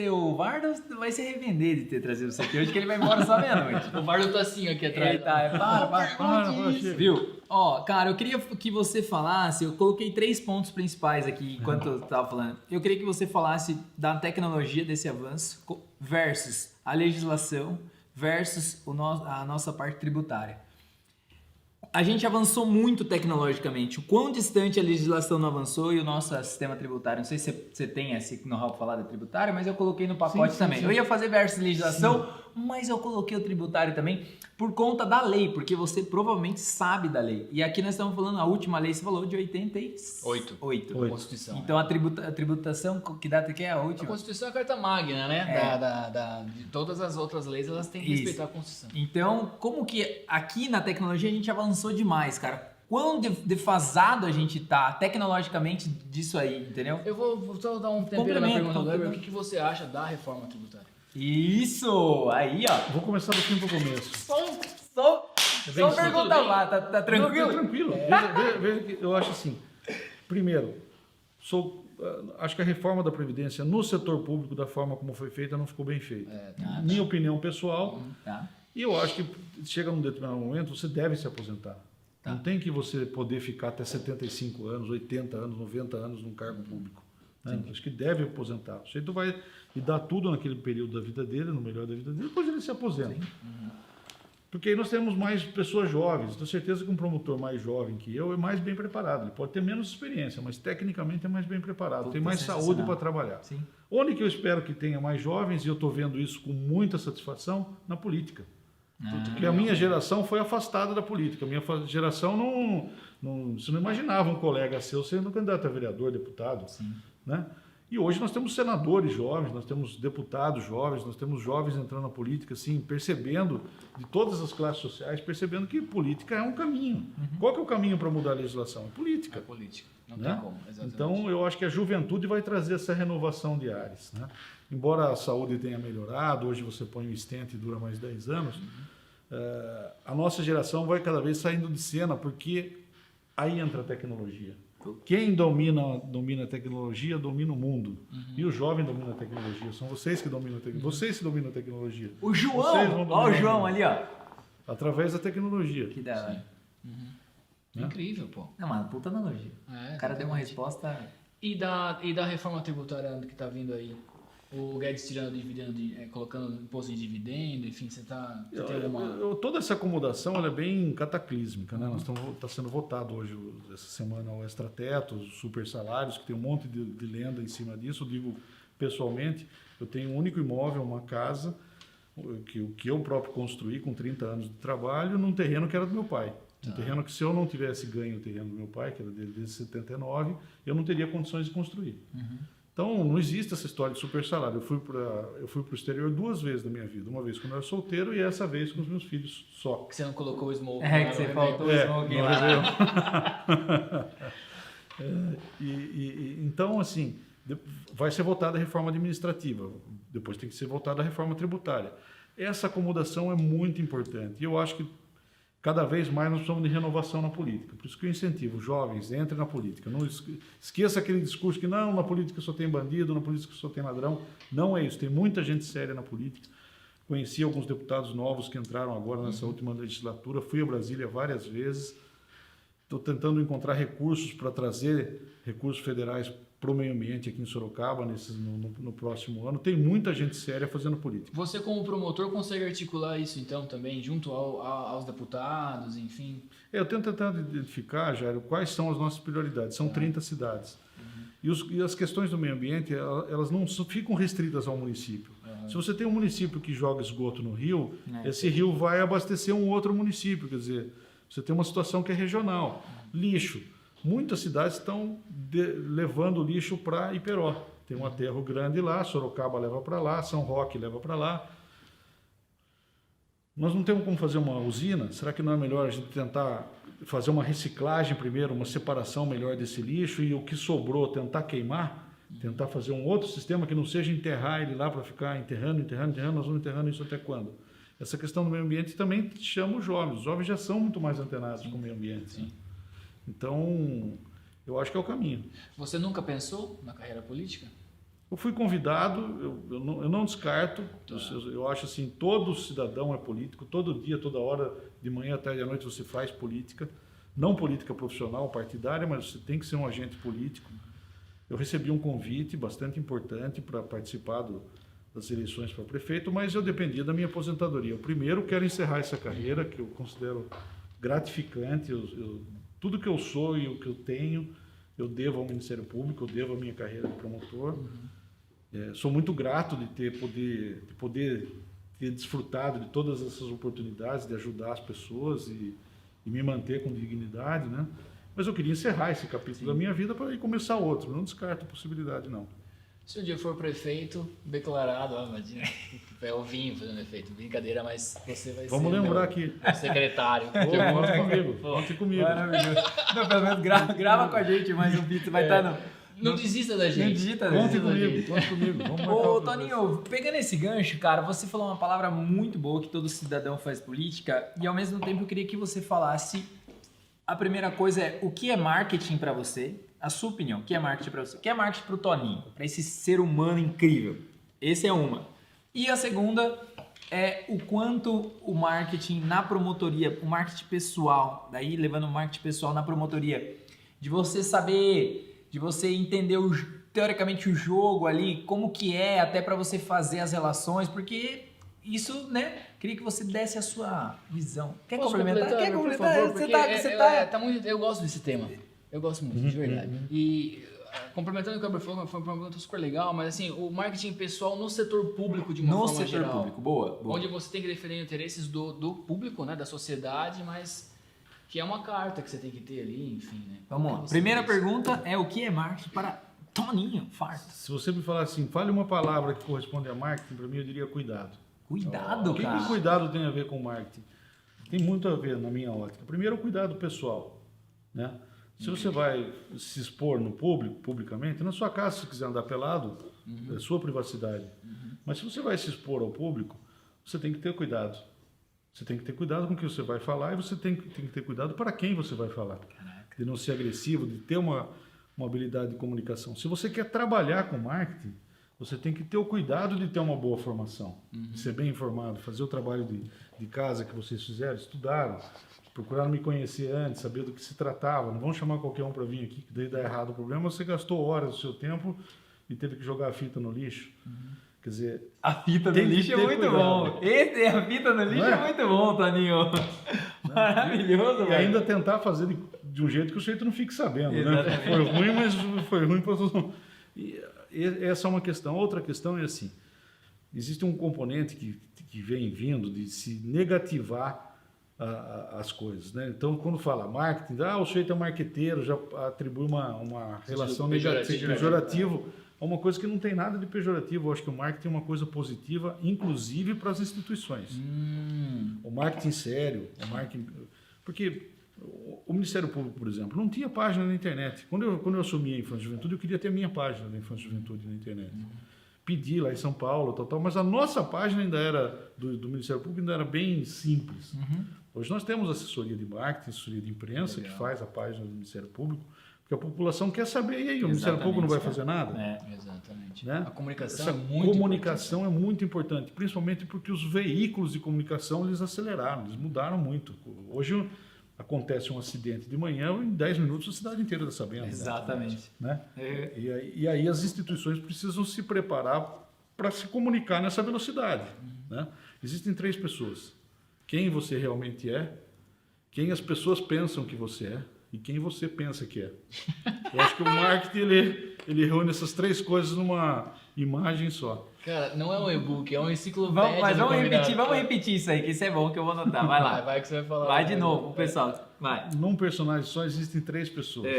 o Vardo vai se arrepender de ter trazido isso aqui hoje, que ele vai embora só meia-noite. O Vardo tá assim aqui atrás. Ele para. Viu? Ó, cara, eu queria que você falasse, eu coloquei 3 pontos principais aqui enquanto eu tava falando. Eu queria que você falasse da tecnologia desse avanço versus a legislação versus a nossa parte tributária. A gente avançou muito tecnologicamente. O quão distante a legislação não avançou e o nosso sistema tributário. Não sei se você tem esse know-how para falar da tributária, mas eu coloquei no pacote também. Sim. Eu ia fazer versus legislação, mas eu coloquei o tributário também por conta da lei, porque você provavelmente sabe da lei. E aqui nós estamos falando, a última lei, você falou de 88. Constituição. Então a tributação, que data que é a última? A Constituição é a carta magna, né? De todas as outras leis, elas têm que respeitar a Constituição. Então, como que aqui na tecnologia a gente avançou demais, cara? Quão defasado a gente tá tecnologicamente disso aí, entendeu? Eu vou só dar um tempero na pergunta do Weber. O que você acha da reforma tributária? Isso! Aí, ó. Vou começar do fim para o começo. Só pergunta lá, tá tranquilo? Não, tá tranquilo. Veja que eu acho assim. Primeiro, acho que a reforma da Previdência no setor público, da forma como foi feita, não ficou bem feita. Minha opinião pessoal. E eu acho que chega num determinado momento, você deve se aposentar. Não tem que você poder ficar até 75 anos, 80 anos, 90 anos num cargo público. Né? Acho que deve aposentar. O sujeito vai dar tudo naquele período da vida dele, no melhor da vida dele, depois ele se aposenta. Porque aí nós temos mais pessoas jovens. Tenho certeza que um promotor mais jovem que eu é mais bem preparado. Ele pode ter menos experiência, mas tecnicamente é mais bem preparado. Tem mais saúde para trabalhar. Sim. Onde que eu espero que tenha mais jovens, e eu estou vendo isso com muita satisfação, na política. Porque a minha geração foi afastada da política. A minha geração você não imaginava um colega seu sendo candidato a vereador, deputado. Né? E hoje nós temos senadores jovens, nós temos deputados jovens, nós temos jovens entrando na política, assim, percebendo, de todas as classes sociais, percebendo que política é um caminho. Qual que é o caminho para mudar a legislação? É política. É política, não né? tem como. Exatamente. Então, eu acho que a juventude vai trazer essa renovação de ares. Né? Embora a saúde tenha melhorado, hoje você põe um stent e dura mais 10 anos, a nossa geração vai cada vez saindo de cena, porque aí entra a tecnologia. Quem domina a tecnologia, domina o mundo. E o jovem domina a tecnologia. São vocês que dominam a tecnologia. Vocês que dominam a tecnologia. O João! Olha o João ali, ó. através da tecnologia. Que da hora. Né? Incrível, pô. Não, mas puta analogia. É, O cara deu uma exatamente. resposta... E da reforma tributária que tá vindo aí? O Guedes tirando dividendo, colocando imposto de dividendo, enfim, você tem alguma... Toda essa acomodação ela é bem cataclísmica, né? Está sendo votado hoje, essa semana, o extrateto, os super salários, que tem um monte de lenda em cima disso. Eu digo pessoalmente, eu tenho um único imóvel, uma casa, que eu próprio construí com 30 anos de trabalho, num terreno que era do meu pai. Um terreno que, se eu não tivesse ganho o terreno do meu pai, que era dele desde 79, eu não teria condições de construir. Então, não existe essa história de super salário. Eu fui para o exterior 2 vezes na minha vida. Uma vez quando eu era solteiro e essa vez com os meus filhos só. Que você não colocou o smoke. É, que você faltou o smoke no lá. Então, assim, vai ser votada a reforma administrativa. Depois tem que ser votada a reforma tributária. Essa acomodação é muito importante. E eu acho que cada vez mais nós precisamos de renovação na política. Por isso que eu incentivo, jovens, entrem na política. Não esqueça aquele discurso que não, na política só tem bandido, na política só tem ladrão. Não é isso. Tem muita gente séria na política. Conheci alguns deputados novos que entraram agora nessa última legislatura. Fui a Brasília várias vezes. Estou tentando encontrar recursos para trazer recursos federais para o meio ambiente aqui em Sorocaba no próximo ano. Tem muita gente séria fazendo política. Você, como promotor, consegue articular isso, então, também, junto aos deputados, enfim? Eu tenho tentado identificar, Jairo, quais são as nossas prioridades. São 30 cidades. E as questões do meio ambiente, elas não ficam restritas ao município. Se você tem um município que joga esgoto no rio, esse rio vai abastecer um outro município. Quer dizer, você tem uma situação que é regional. Lixo. Muitas cidades estão levando lixo para Iperó. Tem um aterro grande lá, Sorocaba leva para lá, São Roque leva para lá. Nós não temos como fazer uma usina? Será que não é melhor a gente tentar fazer uma reciclagem primeiro, uma separação melhor desse lixo e o que sobrou tentar queimar? Tentar fazer um outro sistema que não seja enterrar ele lá para ficar enterrando, nós vamos enterrando isso até quando? Essa questão do meio ambiente também chama os jovens já são muito mais antenados com o meio ambiente. Sim. Então, eu acho que é o caminho. Você nunca pensou na carreira política? Eu fui convidado, eu não descarto, eu acho assim, todo cidadão é político, todo dia, toda hora, de manhã, à tarde, à noite você faz política, não política profissional, partidária, mas você tem que ser um agente político. Eu recebi um convite bastante importante para participar das eleições para prefeito, mas eu dependia da minha aposentadoria. Eu primeiro quero encerrar essa carreira, que eu considero gratificante, tudo que eu sou e o que eu tenho, eu devo ao Ministério Público, eu devo à minha carreira de promotor. Sou muito grato de poder ter desfrutado de todas essas oportunidades, de ajudar as pessoas e me manter com dignidade, né? Mas eu queria encerrar esse capítulo da minha vida para ir começar outro. Não descarto a possibilidade, não. Se um dia for prefeito, declarado, imagina, é o vinho fazendo efeito, brincadeira, mas você vai Vamos ser lembrar aqui. secretário. Conte comigo. Maravilhoso. Não, pelo menos grava com a gente, mas o Vitor vai estar Não desista da gente. Não digita, Conte comigo. Vamos marcar Ô, outra Toninho, pegando esse gancho, cara, você falou uma palavra muito boa que todo cidadão faz política e ao mesmo tempo eu queria que você falasse. A primeira coisa é o que é marketing para você? A sua opinião, o que é marketing para você? O que é marketing para o Toninho? Para esse ser humano incrível? Essa é uma. E a segunda é o quanto o marketing na promotoria, o marketing pessoal, daí levando o marketing pessoal na promotoria, de você saber, de você entender teoricamente o jogo ali, como que é, até para você fazer as relações, porque isso, né? Queria que você desse a sua visão. Quer complementar? Quer complementar? Por favor, tá muito, eu gosto desse tema. Eu gosto muito, de verdade. E complementando o que o Gabriel falou, foi uma pergunta super legal, mas assim, o marketing pessoal no setor público de uma forma geral. No setor público, boa. Onde você tem que defender interesses do público, né, da sociedade, mas que é uma carta que você tem que ter ali, enfim, né? Vamos lá. Primeira pergunta é o que é marketing para Toninho Farta? Se você me falar assim, fale uma palavra que corresponde a marketing, para mim eu diria cuidado. Cuidado, cara. O que cuidado tem a ver com marketing? Tem muito a ver na minha ótica. Primeiro, o cuidado pessoal, né? Se você vai se expor no público, publicamente, na sua casa, se quiser andar pelado, é sua privacidade. Mas se você vai se expor ao público, você tem que ter cuidado. Você tem que ter cuidado com o que você vai falar e você tem que ter cuidado para quem você vai falar. Caraca. De não ser agressivo, de ter uma habilidade de comunicação. Se você quer trabalhar com marketing, você tem que ter o cuidado de ter uma boa formação, de ser bem informado, fazer o trabalho de casa que vocês fizeram, estudaram, procuraram me conhecer antes, saber do que se tratava. Não vão chamar qualquer um para vir aqui, que daí dá errado o problema. Você gastou horas do seu tempo e teve que jogar a fita no lixo. Quer dizer, A fita no tem que lixo é ter muito cuidado. bom. Esse, a fita no lixo Não é? é muito bom, Toninho. Maravilhoso, e velho. ainda tentar fazer de um jeito que o sujeito não fique sabendo, né? Exatamente. Foi ruim, mas foi ruim para todo mundo. E essa é uma questão. Outra questão é assim, existe um componente que vem vindo de se negativar as coisas, né? Então, quando fala marketing, o sujeito é marqueteiro, já atribui uma relação negativa, pejorativo, a uma coisa que não tem nada de pejorativo. Eu acho que o marketing é uma coisa positiva, inclusive para as instituições. O marketing sério, o marketing... Porque o Ministério Público, por exemplo, não tinha página na internet. Quando eu assumi a Infância e Juventude, eu queria ter a minha página da Infância e Juventude na internet. Pedi lá em São Paulo, tal, mas a nossa página ainda era, do Ministério Público, ainda era bem simples. Hoje nós temos assessoria de marketing, assessoria de imprensa, Legal. que faz a página do Ministério Público, porque a população quer saber, e aí, o Ministério Público não vai fazer nada? Exatamente. Né? A comunicação Essa é muito comunicação é muito importante, principalmente porque os veículos de comunicação eles aceleraram, eles mudaram muito. Hoje acontece um acidente de manhã, em 10 minutos a cidade inteira está sabendo. Exatamente. Né? É. E aí as instituições precisam se preparar para se comunicar nessa velocidade. Né? Existem 3 pessoas: quem você realmente é, quem as pessoas pensam que você é e quem você pensa que é. Eu acho que o marketing ele reúne essas 3 coisas numa imagem só. Cara, não é um e-book, é um enciclopédia. Mas do vamos convidado. repetir isso aí, que isso é bom, que eu vou anotar. Vai lá. Vai que você vai falar. Vai de novo, pessoal. Vai. Num personagem só existem 3 pessoas.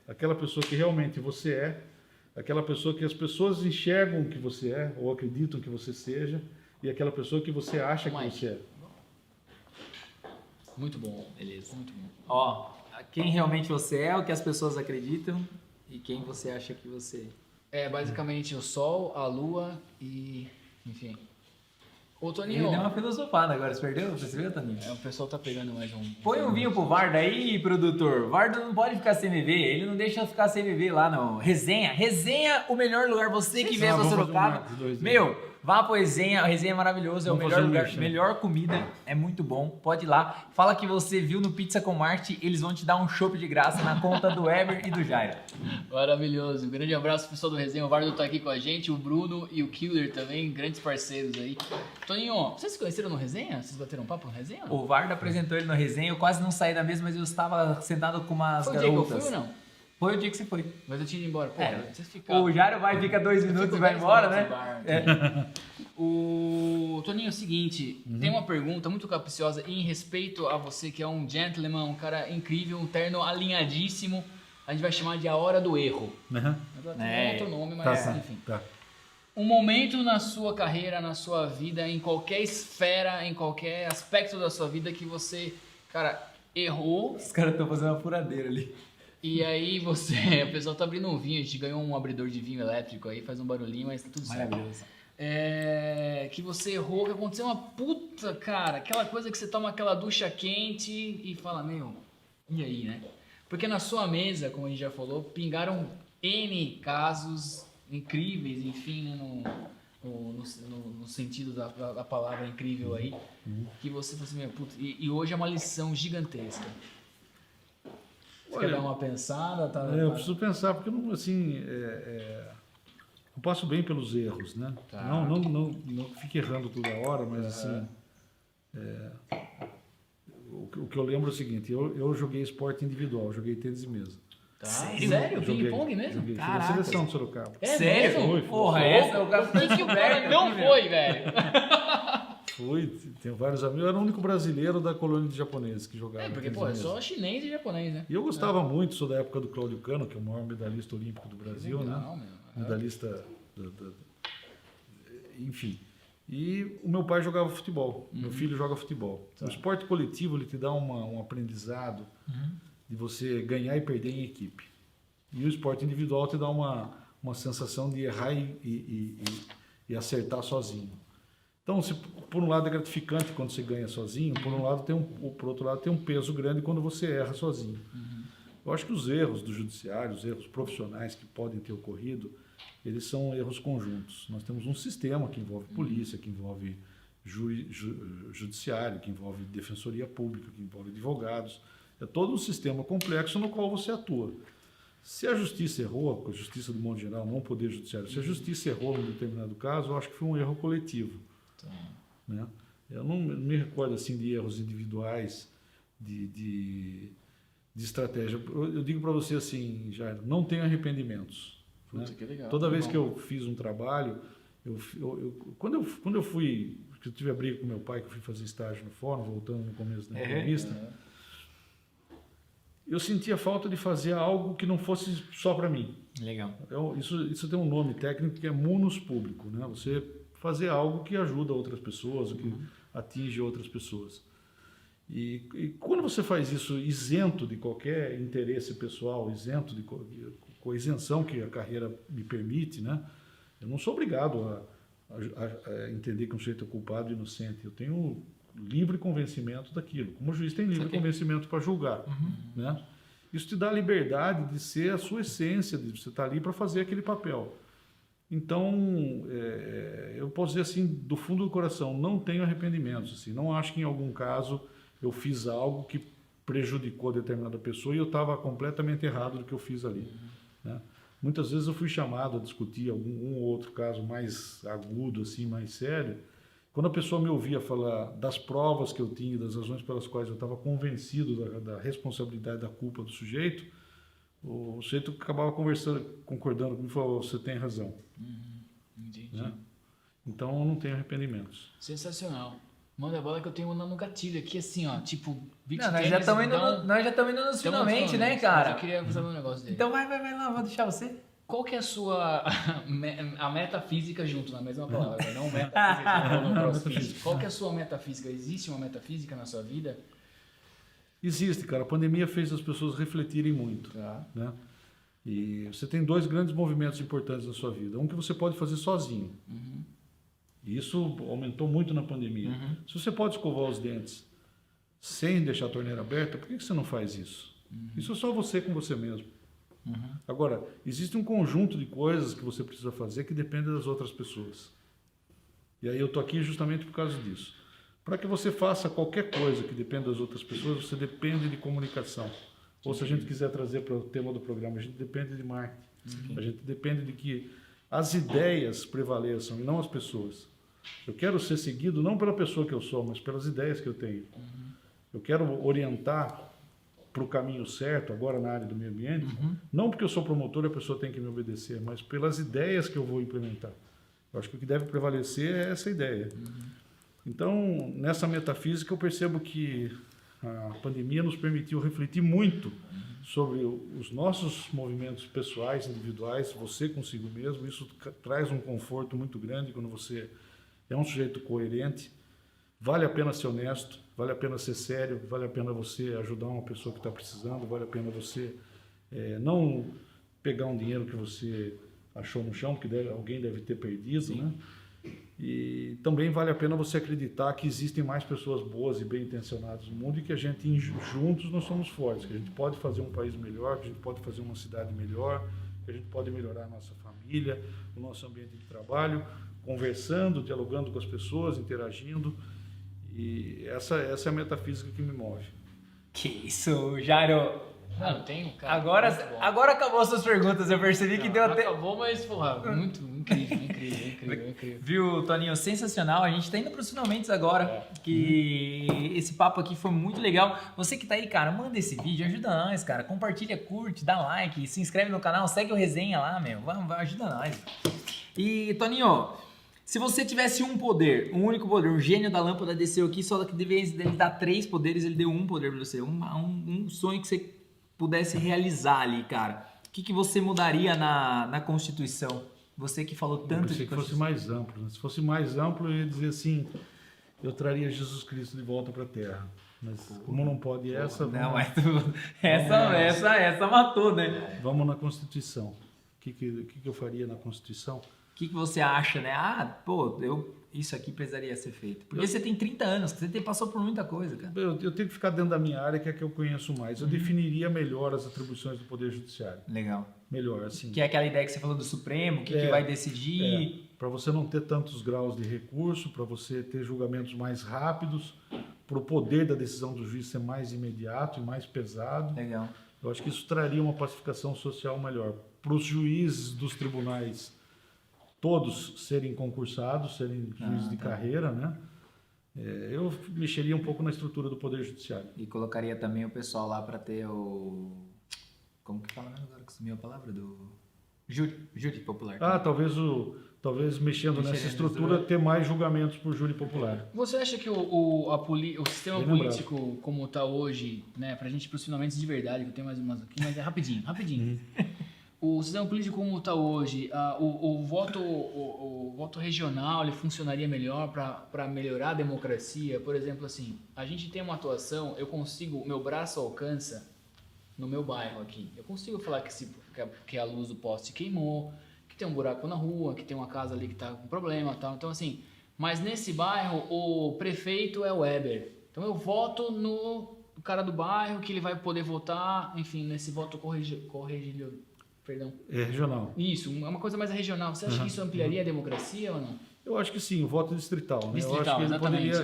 Aquela pessoa que realmente você é, aquela pessoa que as pessoas enxergam que você é ou acreditam que você seja, e aquela pessoa que você acha que Mike. você é. Muito bom. Beleza. Muito bom. Ó, quem realmente você é, o que as pessoas acreditam e quem você acha que você É basicamente o Sol, a Lua e... Enfim. Ô, Ele Toninho, deu uma filosofada agora, você perdeu? Você viu, Toninho? o pessoal tá pegando mais um... Põe um vinho pro Varda aí, produtor. Varda não pode ficar sem beber, ele não deixa eu ficar sem beber lá, não. Resenha, o melhor lugar, você que veio pra vamos fazer um Sorocaba. marketing, 2 aí. Meu, vá pro Resenha, a Resenha é maravilhoso, é o Vamos melhor fazer um lugar, merchan. melhor comida, é muito bom, pode ir lá. Fala que você viu no Pizza com Marte, eles vão te dar um chopp de graça na conta do Eber e do Jairo. Maravilhoso. Um grande abraço, pessoal do Resenha. O Vardo tá aqui com a gente, o Bruno e o Killer também, grandes parceiros aí. Toninho, vocês se conheceram no Resenha? Vocês bateram um papo no Resenha? O Varda apresentou ele no Resenha, eu quase não saí da mesa, mas eu estava sentado com umas Foi o dia que eu garotas. fui ou não? Foi o dia que você foi. Mas eu tinha ido embora. Pô, É, vocês ficaram... O Jairo vai, fica 2 minutos fico e vai 10 embora, minutos né? no bar. O Toninho, é o seguinte, tem uma pergunta muito capciosa em respeito a você, que é um gentleman, um cara incrível, um terno alinhadíssimo. A gente vai chamar de a hora do erro. Né? Tem outro nome, mas Tá, enfim. tá. Um momento na sua carreira, na sua vida, em qualquer esfera, em qualquer aspecto da sua vida que você, cara, errou. Os caras estão fazendo uma furadeira ali. E aí o pessoal tá abrindo um vinho, a gente ganhou um abridor de vinho elétrico aí, faz um barulhinho, mas tá tudo certo. Maravilhoso. Que você errou, que aconteceu uma puta, cara, aquela coisa que você toma aquela ducha quente e fala, meu, e aí, né? Porque na sua mesa, como a gente já falou, pingaram N casos incríveis, enfim, né, no sentido da palavra incrível aí, que você falou assim, meu, puta, e hoje é uma lição gigantesca. Você quer Olha, dar uma pensada? Tá, eu preciso pensar, porque eu não, assim, eu passo bem pelos erros, né? Tá. Não fique errando toda hora, mas assim, o que eu lembro é o seguinte, eu joguei esporte individual, joguei tênis de mesa. Tá. Sério? Sério? Joguei, Ping-pong mesmo? Joguei, fui Caraca. da seleção de Sorocaba. É Sério? mesmo? Foi. Porra, essa é o cara Por que o cara não foi, velho? Fui, tenho vários amigos, eu era o único brasileiro da colônia de japoneses que jogava. Porque, tênis pô, de é mesa. só chinês e japonês, né? E eu gostava muito, sou da época do Cláudio Cano, que é o maior medalhista olímpico do Brasil, Legal, né? meu. Medalhista, enfim. E o meu pai jogava futebol, meu filho joga futebol. O esporte coletivo ele te dá um aprendizado de você ganhar e perder em equipe. E o esporte individual te dá uma sensação de errar e acertar sozinho. Então, por um lado é gratificante quando você ganha sozinho, por outro lado tem um peso grande quando você erra sozinho. Eu acho que os erros do judiciário, os erros profissionais que podem ter ocorrido, eles são erros conjuntos. Nós temos um sistema que envolve polícia, que envolve judiciário, que envolve defensoria pública, que envolve advogados. É todo um sistema complexo no qual você atua. Se a justiça errou, a justiça do modo geral, não o poder judiciário, se a justiça errou em determinado caso, eu acho que foi um erro coletivo. Né? Eu não me recordo assim de erros individuais, de estratégia. Eu digo para você assim, Jair, não tenho arrependimentos. Né? Que legal. Toda vez que eu fiz um trabalho, quando eu fui, porque eu tive a briga com meu pai, que eu fui fazer estágio no fórum, voltando no começo da entrevista, eu sentia falta de fazer algo que não fosse só para mim. Legal. Isso tem um nome técnico que é munus público, né? Você fazer algo que ajuda outras pessoas, que atinge outras pessoas. E quando você faz isso isento de qualquer interesse pessoal, isento com a isenção que a carreira me permite, né? Eu não sou obrigado a entender que um sujeito é culpado e inocente. Eu tenho livre convencimento daquilo. Como o juiz tem livre convencimento para julgar. Né? Isso te dá a liberdade de ser a sua essência, de você estar ali para fazer aquele papel. Então, eu posso dizer assim, do fundo do coração, não tenho arrependimentos. Assim, não acho que em algum caso eu fiz algo que prejudicou determinada pessoa e eu estava completamente errado do que eu fiz ali. Né? Muitas vezes eu fui chamado a discutir um ou outro caso mais agudo, assim, mais sério. Quando a pessoa me ouvia falar das provas que eu tinha, das razões pelas quais eu estava convencido da responsabilidade, da culpa do sujeito, o sujeito acabava concordando comigo e falou, você tem razão. Entendi. Né? Então eu não tenho arrependimentos. Sensacional. Manda a bola que eu tenho uma no gatilho aqui, assim, ó, tipo... Nós já estamos indo nos finalmente, né, cara? Eu queria fazer um negócio dele. Então vai lá, vou deixar você. Qual que é a sua a metafísica junto na mesma palavra, não metafísica, Qual que é a sua metafísica? Existe uma metafísica na sua vida? Existe, cara. A pandemia fez as pessoas refletirem muito. Né? E você tem dois grandes movimentos importantes na sua vida. Um que você pode fazer sozinho. E isso aumentou muito na pandemia. Se você pode escovar os dentes sem deixar a torneira aberta, por que você não faz isso? Isso é só você com você mesmo. Agora, existe um conjunto de coisas que você precisa fazer que depende das outras pessoas. E aí eu estou aqui justamente por causa disso. Para que você faça qualquer coisa que dependa das outras pessoas, você depende de comunicação. Ou se a gente quiser trazer para o tema do programa, a gente depende de marketing. A gente depende de que as ideias prevaleçam e não as pessoas. Eu quero ser seguido não pela pessoa que eu sou, mas pelas ideias que eu tenho. Eu quero orientar para o caminho certo, agora na área do meio ambiente, não porque eu sou promotor e a pessoa tem que me obedecer, mas pelas ideias que eu vou implementar. Eu acho que o que deve prevalecer é essa ideia. Então, nessa metafísica, eu percebo que a pandemia nos permitiu refletir muito sobre os nossos movimentos pessoais, individuais, você consigo mesmo. Isso traz um conforto muito grande quando você é um sujeito coerente. Vale a pena ser honesto, vale a pena ser sério, vale a pena você ajudar uma pessoa que está precisando, vale a pena você não pegar um dinheiro que você achou no chão, porque alguém deve ter perdido, né? E também vale a pena você acreditar que existem mais pessoas boas e bem intencionadas no mundo e que a gente, juntos, nós somos fortes, que a gente pode fazer um país melhor, que a gente pode fazer uma cidade melhor, que a gente pode melhorar a nossa família, o nosso ambiente de trabalho, conversando, dialogando com as pessoas, interagindo. E essa é a metafísica que me move. Que isso, Jairo. Não tenho, cara. Agora acabou as suas perguntas, eu percebi que deu até... Acabou, mas, porra, muito incrível. Viu, Toninho? Sensacional. A gente tá indo pros finalmente agora, que esse papo aqui foi muito legal. Você que tá aí, cara, manda esse vídeo, ajuda nós, cara. Compartilha, curte, dá like, se inscreve no canal, segue o Resenha lá, meu. Vai, ajuda nós. E, Toninho, se você tivesse um poder, um único poder, um gênio da lâmpada desceu aqui, só que de vez dele dar 3 poderes, ele deu um poder pra você. Um sonho que você pudesse realizar ali, cara. O que você mudaria na Constituição? Você que falou tanto de Constituição. que fosse mais amplo. Né? Se fosse mais amplo, eu ia dizer assim, eu traria Jesus Cristo de volta para a Terra. Mas como não pode essa... Não, mas essa matou, né? Vamos na Constituição. O que eu faria na Constituição? O que você acha, né? isso aqui precisaria ser feito? Porque você tem 30 anos, você passou por muita coisa, cara. Eu tenho que ficar dentro da minha área, que é a que eu conheço mais. Eu definiria melhor as atribuições do Poder Judiciário. Legal. Melhor, assim. Que é aquela ideia que você falou do Supremo, o que vai decidir. Para você não ter tantos graus de recurso, para você ter julgamentos mais rápidos, para o poder da decisão do juiz ser mais imediato e mais pesado. Legal. Eu acho que isso traria uma pacificação social melhor. Para os juízes dos tribunais, todos serem concursados, serem juízes de carreira, né? Eu mexeria um pouco na estrutura do Poder Judiciário. E colocaria também o pessoal lá para ter o... Como que fala agora que sumiu a palavra? Do júri popular. Talvez mexendo nessa estrutura, ter mais julgamentos por júri popular. Você acha que o sistema Bem político como está hoje, né, pra gente ir pros finalmente de verdade, que eu tenho mais umas aqui, mas é rapidinho. O sistema político como está hoje, o voto regional, ele funcionaria melhor para melhorar a democracia? Por exemplo, assim, a gente tem uma atuação, meu braço alcança no meu bairro aqui. Eu consigo falar que a luz do poste queimou, que tem um buraco na rua, que tem uma casa ali que está com problema, tal. Então assim, mas nesse bairro o prefeito é o Weber. Então eu voto no cara do bairro, que ele vai poder votar, enfim, nesse voto Regional. Isso, é uma coisa mais regional. Você acha que isso ampliaria a democracia ou não? Eu acho que sim, o voto distrital. Né?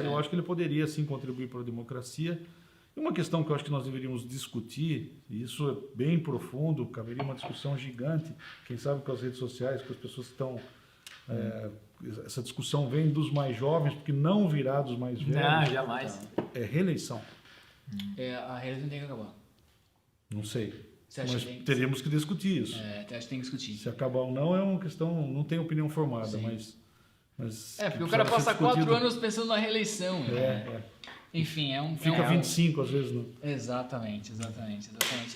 Eu acho que ele poderia sim contribuir para a democracia. E uma questão que eu acho que nós deveríamos discutir, e isso é bem profundo, caberia uma discussão gigante, quem sabe com as redes sociais, com as pessoas que estão... essa discussão vem dos mais jovens, porque não virá dos mais velhos. Não, jamais. É reeleição. A reeleição tem que acabar. Não sei. Você acha Mas que tem... teríamos que discutir isso. Acho que tem que discutir. Se acabar ou não é uma questão, não tem opinião formada, mas porque o cara passa 4 anos pensando na reeleição. Enfim, Fica 25 às vezes, não. Exatamente.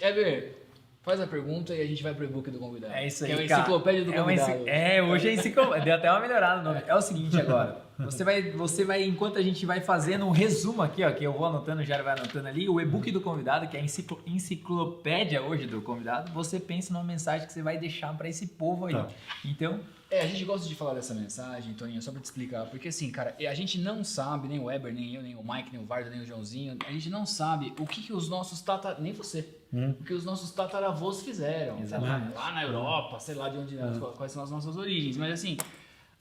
Eber, faz a pergunta e a gente vai pro e-book do convidado. É isso aí, que é a enciclopédia do convidado. Hoje é enciclopédia. Deu até uma melhorada no nome. É o seguinte agora. Você vai, enquanto a gente vai fazendo um resumo aqui, ó, que eu vou anotando, o Jair vai anotando ali, o e-book do convidado, que é a enciclopédia hoje do convidado, você pensa numa mensagem que você vai deixar para esse povo aí. Então... a gente gosta de falar dessa mensagem, Toninho, só pra te explicar. Porque assim, cara, a gente não sabe, nem o Weber, nem eu, nem o Mike, nem o Varda, nem o Joãozinho, a gente não sabe o que os nossos nem você, o que os nossos tataravôs fizeram. Exatamente. Lá na Europa, sei lá de onde, quais são as nossas origens. Mas assim,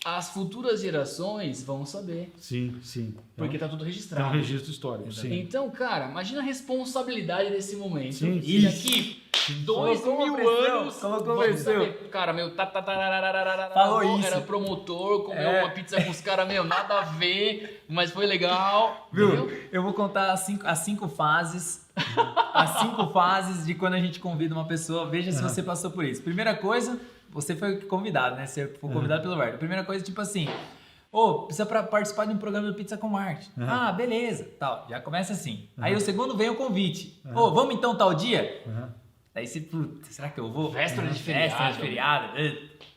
as futuras gerações vão saber. Sim. Porque tá tudo registrado. Tem um registro histórico, sim. Então, cara, imagina a responsabilidade desse momento. Sim. E daqui... 2000 anos. Colocou pressão. Cara, meu falou isso. Era promotor, comeu uma pizza com os caras, nada a ver, mas foi legal. Viu? Eu vou contar as cinco fases. As 5 fases de quando a gente convida uma pessoa. Veja se você passou por isso. Primeira coisa, você foi convidado, né? Você foi convidado pelo Varda. Primeira coisa, tipo assim... precisa participar de um programa do Pizza com Marte. Beleza. Tal. Já começa assim. Aí o segundo vem o convite. Vamos então tal dia? Daí você, será que eu vou? Véspera de feriado.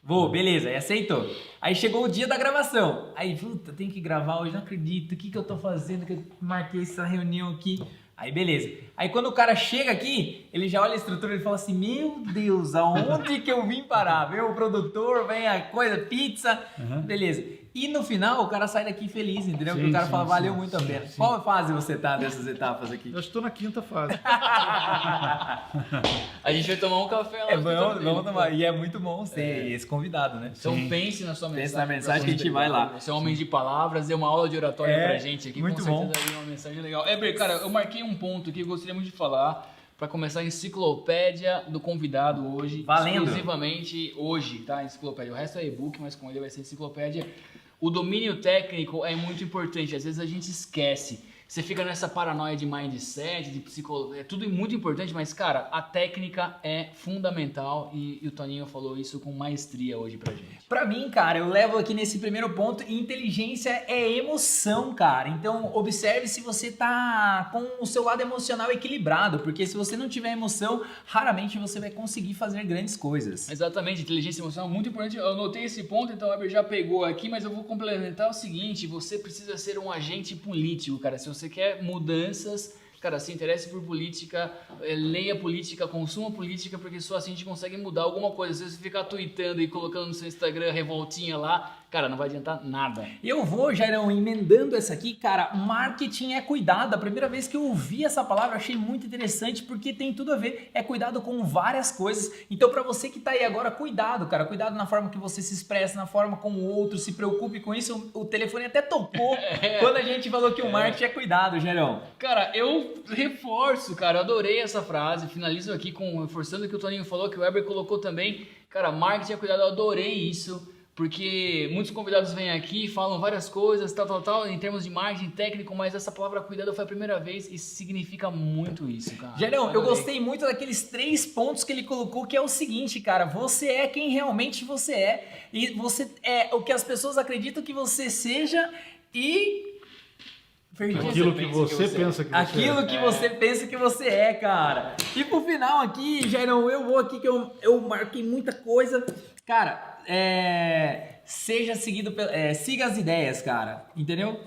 Vou, beleza, aí aceitou. Aí chegou o dia da gravação. Aí, tem que gravar hoje, não acredito. O que eu tô fazendo? Que eu marquei essa reunião aqui. Aí, beleza. Aí, quando o cara chega aqui, ele já olha a estrutura e fala assim, meu Deus, aonde que eu vim parar? Vem o produtor, vem a coisa, pizza, beleza. E no final, o cara sai daqui feliz, entendeu? Porque o cara fala, valeu muito a pena. Qual fase você tá dessas etapas aqui? Eu estou na 5ª fase. A gente vai tomar um café lá. Vamos tomar. E é muito bom ser esse convidado, né? Então pense na sua mensagem. Pense na mensagem que a gente vai lá. Você é um homem de palavras, deu uma aula de oratória pra gente aqui. Muito com bom. certeza daria uma mensagem legal. Eber, cara, eu marquei um ponto aqui que eu gostaria muito de falar. Para começar a enciclopédia do convidado hoje. Valendo. Exclusivamente hoje, tá? Enciclopédia. O resto é e-book, mas com ele vai ser enciclopédia. O domínio técnico é muito importante. Às vezes a gente esquece. Você fica nessa paranoia de mindset, de psicologia. É tudo muito importante, mas, cara, a técnica é fundamental. E o Toninho falou isso com maestria hoje pra gente. Pra mim, cara, eu levo aqui nesse primeiro ponto, inteligência é emoção, cara. Então, observe se você tá com o seu lado emocional equilibrado, porque se você não tiver emoção, raramente você vai conseguir fazer grandes coisas. Exatamente, inteligência emocional é muito importante. Eu anotei esse ponto, então o Weber já pegou aqui, mas eu vou complementar o seguinte, você precisa ser um agente político, cara. Se você quer mudanças, cara, se interesse por política, leia política, consuma política, porque só assim a gente consegue mudar alguma coisa. Se você ficar tweetando e colocando no seu Instagram revoltinha lá, cara, não vai adiantar nada. Eu vou, Jairão, emendando essa aqui, cara, marketing é cuidado. A primeira vez que eu ouvi essa palavra, eu achei muito interessante, porque tem tudo a ver, é cuidado com várias coisas. Então, pra você que tá aí agora, cuidado, cara, cuidado na forma que você se expressa, na forma como o outro se preocupe com isso. O telefone até tocou quando a gente falou que o marketing é cuidado, Jairão. Cara, eu reforço, cara, eu adorei essa frase, finalizo aqui reforçando o que o Toninho falou, que o Weber colocou também. Cara, marketing é cuidado, eu adorei isso. Porque muitos convidados vêm aqui, falam várias coisas, tal, em termos de marketing técnico, mas essa palavra cuidado foi a primeira vez e significa muito isso, cara. Gerão, eu gostei muito daqueles 3 pontos que ele colocou, que é o seguinte, cara, você é quem realmente você é, e você é o que as pessoas acreditam que você seja e... Aquilo que você pensa que você é. Aquilo que você pensa que você é, cara. E pro final aqui, Jairão, eu vou aqui que eu marquei muita coisa. Cara, seja seguido siga as ideias, cara. Entendeu?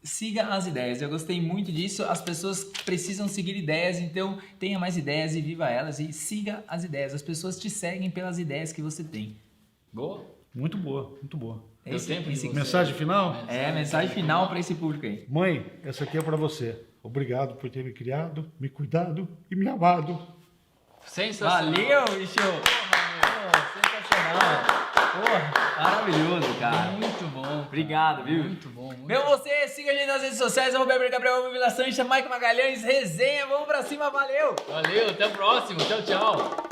Siga as ideias. Eu gostei muito disso. As pessoas precisam seguir ideias, então tenha mais ideias e viva elas. E siga as ideias. As pessoas te seguem pelas ideias que você tem. Boa. Muito boa, muito boa. Mensagem final? Mensagem final para esse público aí. Mãe, essa aqui é para você. Obrigado por ter me criado, me cuidado e me amado. Sensacional. Valeu, bicho. Sensacional. Porra, maravilhoso, cara. Muito bom. Obrigado, viu? Muito bom. Meu você, siga a gente nas redes sociais, Weber Gabriel, Vila Sancha, Mike Magalhães, resenha, vamos pra cima, valeu! Valeu, até o próximo. Tchau, tchau.